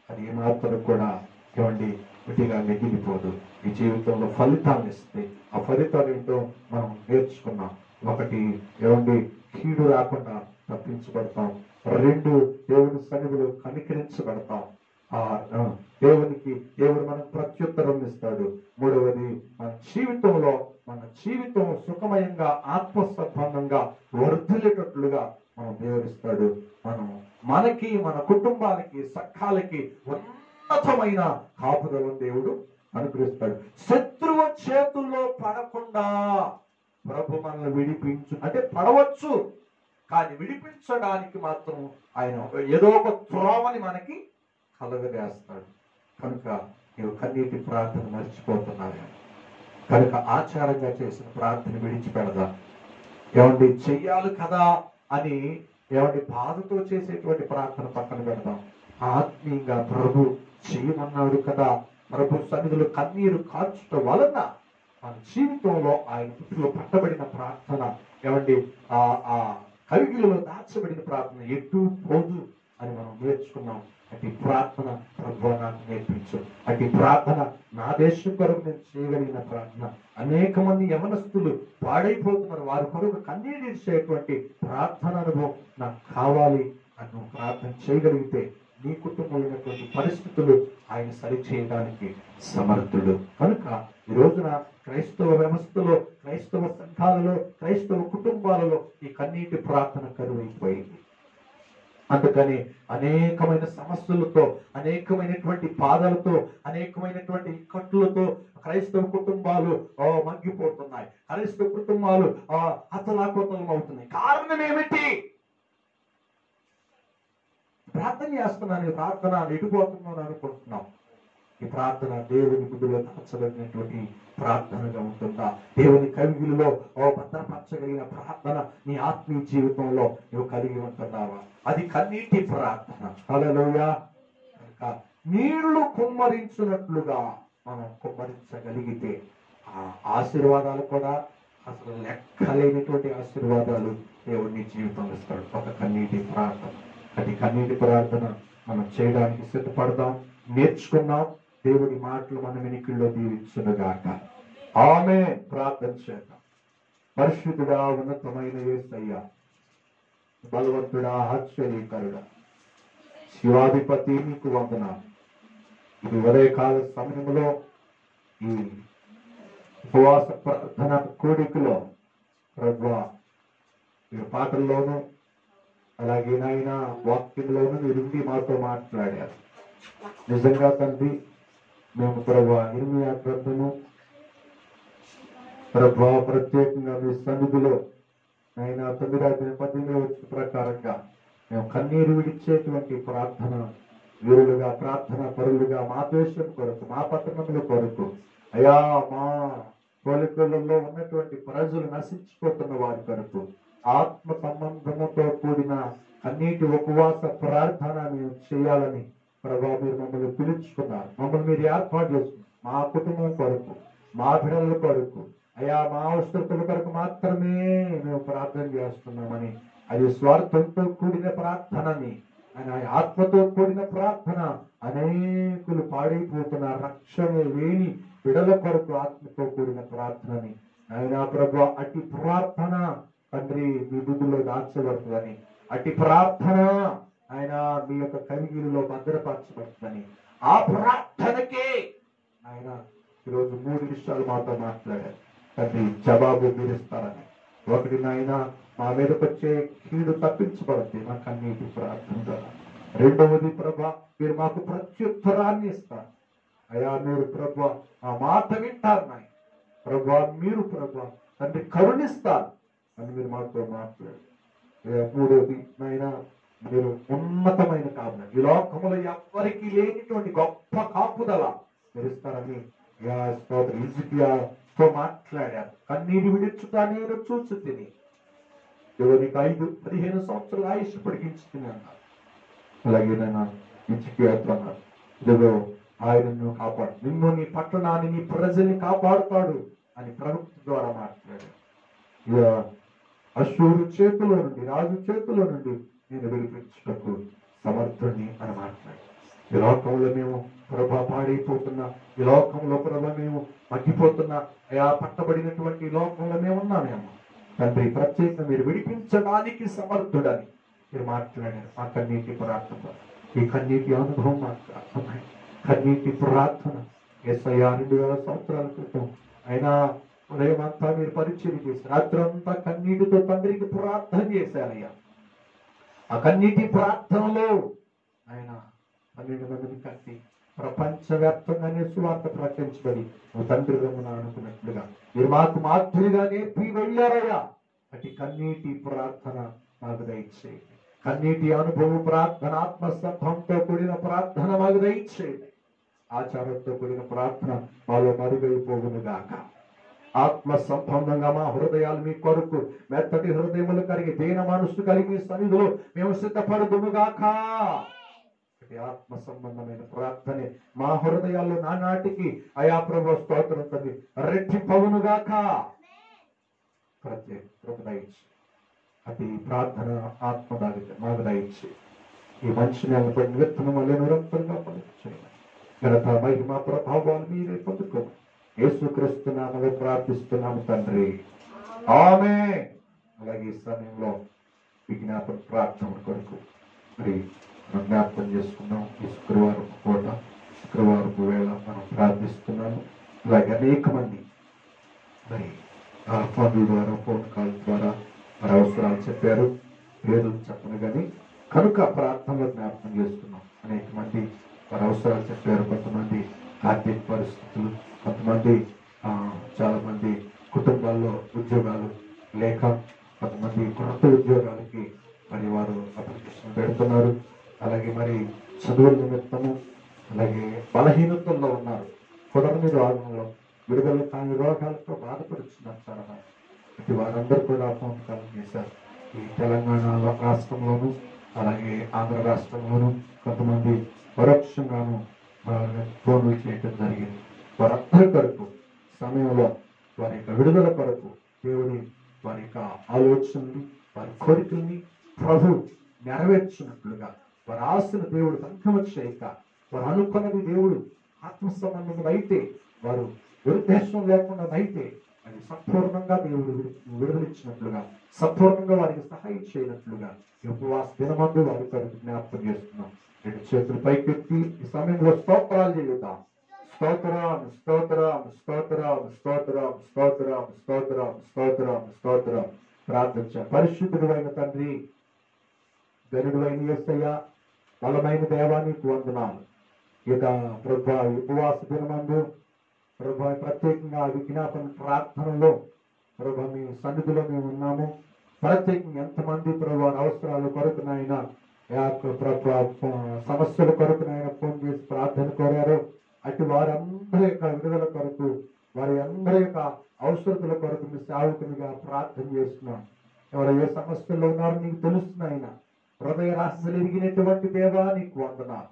అది ఏమాత్రం కూడా ఏమండి విడిగా మిగిలిపోదు. ఈ జీవితంలో ఫలితాన్ని ఇస్తే ఆ ఫలితాలు ఏంటో మనం నేర్చుకున్నాం. ఒకటి ఏమండి, కీడు రాకుండా తప్పించబడతాం. రెండు, దేవుని సన్నిధిలో కనికరించబడతాం. దేవుడు మనకు ప్రత్యుత్తరం ఇస్తాడు. మూడవది, మన జీవితం సుఖమయంగా ఆత్మ సంబంధంగా వర్ధిల్లేటట్లుగా మనం దేవుడిస్తాడు. మనకి మన కుటుంబాలకి సంఘాలకి ఉన్నతమైన కాపుదలను దేవుడు అనుగ్రహిస్తాడు. శత్రువు చేతుల్లో పడకుండా ప్రభు మనల్ని విడిపించు అంటే పడవచ్చు, కానీ విడిపించడానికి మాత్రం ఆయన ఏదో ఒక త్రోవని మనకి కలగజేస్తాడు. కనుక నీవు కన్నీటి ప్రార్థన మర్చిపోతున్నావు. కనుక ఆచారంగా చేసిన ప్రార్థన విడిచిపెడదా. ఏమండి, చెయ్యాలి కదా అని ఏమండి బాధతో చేసేటువంటి ప్రార్థన పక్కన పెడదాం. ఆత్మీయంగా ప్రభు చేయమన్నాడు కదా, ప్రభు సన్నిధిలో కన్నీరు కార్చుట వలన మన జీవితంలో ఆయన పుట్టులో పట్టబడిన ప్రార్థన, ఏమండి ఆ కవిగిలలో దాచబడిన ప్రార్థన ఎటు పోదు అని మనం నేర్చుకున్నాం. అటు ప్రార్థన ప్రభు నాకు నేర్పించు, అటు ప్రార్థన నా దేశం కొరకు నేను చేయగలిగిన ప్రార్థన. అనేక మంది యవనస్తులు పాడైపోతున్నారు, వారి కొరకు కన్నీరు ఇచ్చేటువంటి ప్రార్థన అనుభవం నాకు కావాలి అని ప్రార్థన చేయగలిగితే నీ కుటుంబంలో ఉన్నటువంటి పరిస్థితులు ఆయన సరిచేయడానికి సమర్థుడు. కనుక ఈ రోజున క్రైస్తవ వ్యవస్థలో, క్రైస్తవ సంఘాలలో, క్రైస్తవ కుటుంబాలలో ఈ కన్నీటి ప్రార్థన కరువైపోయింది. అందుకని అనేకమైన సమస్యలతో, అనేకమైనటువంటి బాధలతో, అనేకమైనటువంటి ఇక్కట్లతో క్రైస్తవ కుటుంబాలు మగ్గిపోతున్నాయి. క్రైస్తవ కుటుంబాలు అతలాకుతలం అవుతున్నాయి. కారణం ఏమిటి? ప్రార్థన చేస్తున్నాను, ఈ ప్రార్థన ఎటుపోతున్నాను అనుకుంటున్నాం. ఈ ప్రార్థన దేవుని బుద్ధిలో దాచబడినటువంటి ప్రార్థనగా ఉంటుందా? దేవుని కవిగిలిలో భద్రపరచగలిగిన ప్రార్థన నీ ఆత్మీయ జీవితంలో నువ్వు కలిగి ఉంటున్నావా? అది కన్నీటి ప్రార్థన. హల్లెలూయా. కనుక నీళ్లు కుమ్మరించినట్లుగా మనం కుమ్మరించగలిగితే ఆ ఆశీర్వాదాలు కూడా అసలు లెక్కలేనటువంటి ఆశీర్వాదాలు దేవుడిని జీవితంలో ఇస్తాడు. ఒక కన్నీటి ప్రార్థన. అది కన్నీటి ప్రార్థన మనం చేయడానికి సిద్ధపడదాం, నేర్చుకున్నాం. దేవుడి మాటలు మన వెనుకల్లో దీవించునుగాక. ఆమేన్. ప్రార్థన చేద్దాం. పరిశుద్ధుడా, ఉన్నతమైన యేసయ్య, బలవంతుడా, ఆశ్చర్యకరుడా, శివాధిపతి, నీకు వందనాలు. ఇది ఉదయకాల సమయంలో ఈ ఉపవాస ప్రార్థన కోడికలో ప్రభువా, ఈ పాటల్లోనూ అలాగే నాయన వాక్యంలోనూ మీరుండి మాతో మాట్లాడారు. నిజంగా తండ్రి, మేము ప్రభువా ఇర్మియా గ్రంథము ప్రభువా ప్రత్యేకంగా మీ సన్నిధిలో ఆయన 9:18 వచ్చిన ప్రకారంగా మేము కన్నీరు విడిచేటువంటి ప్రార్థన వీరులుగా, ప్రార్థన పరులుగా, మా దేశం కొరకు, మా పట్టణముల కొరకు, అయా మా పోలికలలో ఉన్నటువంటి ప్రజలు నశించిపోతున్న వారి కొరకు ఆత్మ సంబంధముతో కూడిన కన్నీటి ఉపవాస ప్రార్థన మేము చేయాలని ప్రభా మీరు మమ్మల్ని పిలుచుకున్నారు. మమ్మల్ని మీరు ఏర్పాటు చేసుకున్నారు. మా కుటుంబం కొరకు, మా బిడ్డల కొరకు, అయా మా అవసరతల కొరకు మాత్రమే మేము ప్రార్థన చేస్తున్నామని, అది స్వార్థంతో కూడిన ప్రార్థనని, ఆత్మతో కూడిన ప్రార్థన. అనేకులు పాడైపోతున్న రక్షణ లేని బిడ్డల కొరకు ఆత్మతో కూడిన ప్రార్థనని ఆయన ప్రభు అట్టి ప్రార్థన తండ్రి మీ బుద్ధిలో దాచబడుతుందని, అట్టి ప్రార్థన ఆయన మీ యొక్క కవిగిరిలో భద్రపరచబడుతుందని, ఆ ప్రార్థనకే ఆయన ఈరోజు 3 విషయాలు మాతో మాట్లాడారు. తండ్రి జవాబు మీరిస్తారని. ఒకటి, నాయన మా మీదకి వచ్చే కీడు తప్పించబడుతుంది మా కన్నీటి ప్రార్థన ద్వారా. రెండవది ప్రభా, మీరు మాకు ప్రత్యుత్తరాన్ని ఇస్తారు. అయా మీరు ప్రభా ఆ మాట వింటారు నాయన. ప్రభా మీరు ప్రభా తండ్రి కరుణిస్తారు అని మీరు మాతో మాట్లాడారు. మూడవది నాయన, మీరు ఉన్నతమైన కాపుదల, ఈ లోకములో ఎవ్వరికి లేనిటువంటి గొప్ప కాపుదల మీరు ఇస్తారని హిజ్కియాతో మాట్లాడారు. కన్నీటి విడిచుట నేను చూసి తిని దేవునికి 5-15 సంవత్సరాలు ఆయుష్ పొడిగించుకుని అన్నారు. అలాగే నేను హిజ్కియాతో అన్నారు, ఇదిగో ఆయనను కాపాడు, నిన్ను నీ పట్టణాన్ని నీ ప్రజల్ని కాపాడుతాడు అని ప్రవక్త ద్వారా మాట్లాడాడు. ఇక అశ్షూరు చేతిలో నుండి, రాజు చేతిలో నుండి నేను విడిపించుటకు సమర్థుడిని అని మాట్లాడాడు. ఈ లోకంలో మేము ప్రభా పాడైపోతున్నా, ఈ లోకంలో ప్రభా మేము మగ్గిపోతున్నా, అయా పట్టబడినటువంటి ఈ లోకంలో మేము ఉన్నామేమో తండ్రి, ప్రత్యేకంగా మీరు విడిపించడానికి సమర్థుడని మీరు మాట్లాడారు. ఆ కన్నీటి ప్రార్థన, ఈ కన్నీటి అనుభవం మాకు అర్థమైంది. కన్నీటి ప్రార్థన యేసయ్య 2000 సంవత్సరాల క్రితం అయినా ఉదయమంతా మీరు పరిచయం చేసి రాత్రంతా కన్నీటితో తండ్రికి ప్రార్థన చేశారయ్యా. ఆ కన్నీటి ప్రార్థనలో ఆయన 12 మందిని కట్టి ప్రపంచవ్యాప్తంగానే సువార్త ప్రకటించబడి నువ్వు తండ్రి రమ్మన అనుకున్నట్లుగా మీరు మాకు మాధురిగా నేర్పి వెళ్ళారయ్యా. అటు కన్నీటి ప్రార్థన మాకు దయచేయండి. కన్నీటి అనుభవం ప్రార్థన, ఆత్మస్తంభంతో కూడిన ప్రార్థన మాకు దయచేయండి. ఆచారంతో కూడిన ప్రార్థన మాలో మరుగైపోవును గాక. ఆత్మ సంబంధంగా మా హృదయాలు మీ కొరకు మెత్తటి హృదయములు కలిగి దీన మనస్సు కలిగి సన్నిధిలో మేము సిద్ధపడుదుము గాక. ఆత్మ సంబంధమైన ప్రార్థనే మా హృదయాల్లో నానాటికి అయా ప్రభు స్తోత్రం తండ్రి రెట్టింపవును గాక. ప్రత్యేక దయచి అతి ప్రార్థన ఆత్మ దాగితే మాకు దయచి ఈ మనిషిని అనుకుని విత్తనం వల్ల నిరంతరంగా పనిచేయండి. ఘనత మహిమ ప్రభావాలు మీరే పొందుకోండి. యేసుక్రీస్తు నామములో ప్రార్థిస్తున్నాము తండ్రి, ఆమేన్. అలాగే ఈ సమయంలో విజ్ఞాపన ప్రార్థన కొరకు మరి మనం జ్ఞాపకం చేసుకున్నాం. ఈ శుక్రవారం పూట, శుక్రవారం వేళ మనం ప్రార్థిస్తున్నాము. అలాగే అనేక మంది మరి ఫోన్ల ద్వారా, ఫోన్ కాల్ ద్వారా మరి అవసరాలు చెప్పారు. పేర్లు చెప్పను కానీ కనుక ప్రార్థనలో జ్ఞాపకం చేసుకున్నాం. అనేక మంది వారి అవసరాలు చెప్పారు. కొంతమంది ఆర్థిక పరిస్థితులు, కొంతమంది చాలా మంది కుటుంబాల్లో ఉద్యోగాలు లేక, కొంతమంది కొత్త ఉద్యోగాలకి మరి వారు అప్లికేషన్ పెడుతున్నారు. అలాగే మరి చదువుల నిమిత్తము, అలాగే బలహీనతల్లో ఉన్నారు, కుదరని రోగంలో, విడుదల కాని రోగాలతో బాధపడుతున్నారు చాలా మంది. ఇటు వారందరూ కూడా ఫోన్ కాల్ చేశారు. ఈ తెలంగాణ రాష్ట్రంలోను అలాగే ఆంధ్ర రాష్ట్రంలోను కొంతమంది పరోక్షంగాను ఫోన్లు చేయటం జరిగింది. వారందరి కొరకు సమయంలో వారి యొక్క విడుదల కొరకు దేవుని వారి యొక్క ఆలోచనలు, వారి కోరికల్ని ప్రభు నెరవేర్చినట్లుగా, వారి ఆశను దేవుడు భంగం చేయక, వారు అనుకున్నది దేవుడు ఆత్మ సంబంధం అయితే, వారు దురుద్దేశం లేకుండా అయితే అది సంపూర్ణంగా దేవుడు విడుదలిచ్చినట్లుగా, సంపూర్ణంగా వారికి సహాయం చేయనట్లుగా ఈ ఉపవాస దినమందు వారి కొరకు జ్ఞాపకం చేస్తున్నాం. 2 చేతులు పైకెత్తి ఈ సమయంలో స్తోత్రాలు చేయుతాం. స్తోత్రం, స్తోత్రం, స్తోత్రం, స్తోత్రం, స్తోత్రం, స్తోత్రం, స్తోత్రం, స్తోత్రం. ప్రార్థించాం. పరిశుద్ధుడు అయిన తండ్రి, గరుడు అయిన యేసయ్య, బలమైన దేవానికి వందనాలు. ఇక ప్రభా ఉపవాస దినమందు ప్రభా ప్రత్యేకంగా విజ్ఞాపన ప్రార్థనలో ప్రభా మీ సన్నిధిలో మేము ఉన్నాము. ప్రత్యేకంగా ఎంతమంది ప్రభా అవసరాల కొరకు నాయన సమస్యల కొరకు నాయన ఫోన్ చేసి ప్రార్థన కోరారో అటు వారందరి యొక్క విడుదల కొరకు, వారి అందరి యొక్క అవసరతల కొరకు మీ సేవకునిగా ప్రార్థన చేస్తున్నాం. ఎవరు ఏ సమస్యల్లో ఉన్నారో నీకు తెలుస్తున్నాయన. హృదయ రాశులు ఎరిగినటువంటి దేవా నీకు వందనాలు.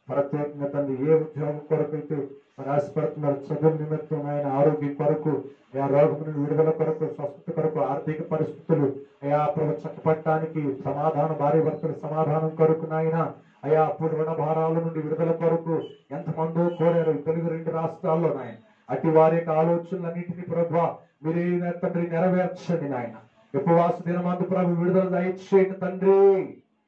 ప్రత్యేకంగా తండ్రి ఏ ఉద్యోగం కొరకు అయితే రాసిపడుతున్నారు, చదువు నిమిత్తం ఆయన ఆరోగ్యం కొరకు, రోగం నుండి విడుదల కొరకు, స్వస్థత కొరకు, ఆర్థిక పరిస్థితులు అయా ప్రభు చక్కపట్టడానికి, సమాధానం, భార్య భర్తల సమాధానం కొరకు నాయన అయా అప్పుడు రుణ భారాల నుండి విడుదల కొరకు ఎంతమందో కోరారు తెలుగు 2 రాష్ట్రాల్లో నాయన. అటు వారి యొక్క ఆలోచనలన్నింటినీ ప్రభు మీరే తండ్రి నెరవేర్చండి నాయన. ఉపవాస దినమందు ప్రభు విడుదల దయచేయండి తండ్రి.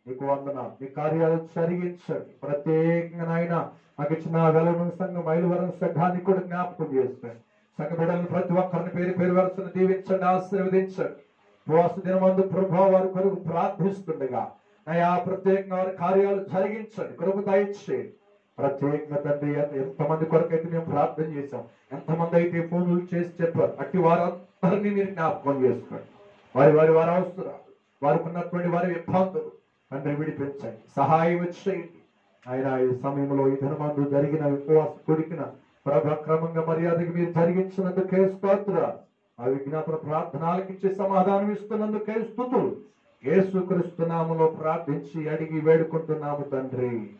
నీకు వందనాలు. మీ కార్యాలు జరిగించండి. ప్రత్యేకంగా నాయన మాకు ఇచ్చిన వెలవరం సంఘం, మైలువరం సంఘాన్ని కూడా జ్ఞాపకం చేసుకోండి. సంఘ బిడ్డలను ప్రతి ఒక్కరిని పేరు పేరు వరుసను దీవించండి, ఆశీర్వదించండి. ఉపవాస దినమందు ప్రభు వారి కొరకు ప్రార్థిస్తుండగా అయా ప్రత్యేకంగా వారి కార్యాలు జరిగించండి, కృప దయచేయండి. ప్రత్యేకంగా తండ్రి ఎంతమంది కొరకు అయితే మేము ప్రార్థన చేశాం, ఎంతమంది అయితే ఫోన్లు చేసి చెప్పారు, అట్టి వారందరినీ మీరు జ్ఞాపకం చేసుకోండి. వారి వారి వారి అవసరాలు, వారికి ఉన్నటువంటి వారి ఇబ్బందులు తండ్రి విడిపించండి, సహాయం చేయండి. ఆయన ఈ సమయంలో ఈ దినమందు జరిగిన ఉపవాస కొడికిన ప్రభు క్రమంగా మర్యాదకి మీరు జరిగించినందుకే స్తోత్ర. ఆ విజ్ఞాపన ప్రార్థనలకు ఇచ్చే సమాధానం ఇస్తున్నందుకే స్తుతులు. యేసుక్రీస్తు నామములో ప్రార్థించి అడిగి వేడుకుంటున్నాము తండ్రి.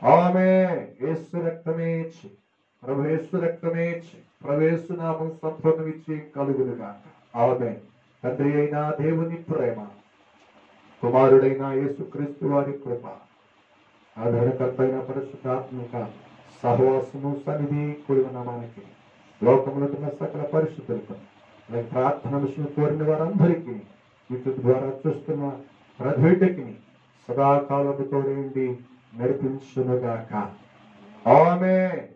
ఆమేన్. యేసు రక్తమే ఇచ్చి, ప్రభు యేసు రక్తమే ఇచ్చి, ప్రభు యేసు నామం సంపూర్ణ ఇచ్చి కలుగునుగా. ఆమేన్. తండ్రి అయిన దేవుని ప్రేమ, కుమారుడైన యేసుక్రీస్తు వారి కృప, ఆదరణకర్త అయిన పరిశుద్ధాత్మక సహవాసము సన్నిధి కూడిన నామానికి లోకములో ఉన్న సకల పరిశుద్ధులకు అలాగే ప్రార్థన విషయం కోరిన వారందరికీ యూట్యూబ్ ద్వారా చూస్తున్న ప్రతికి సదాకాలము తోడేండి నడిపించునుగాక. ఆమేన్.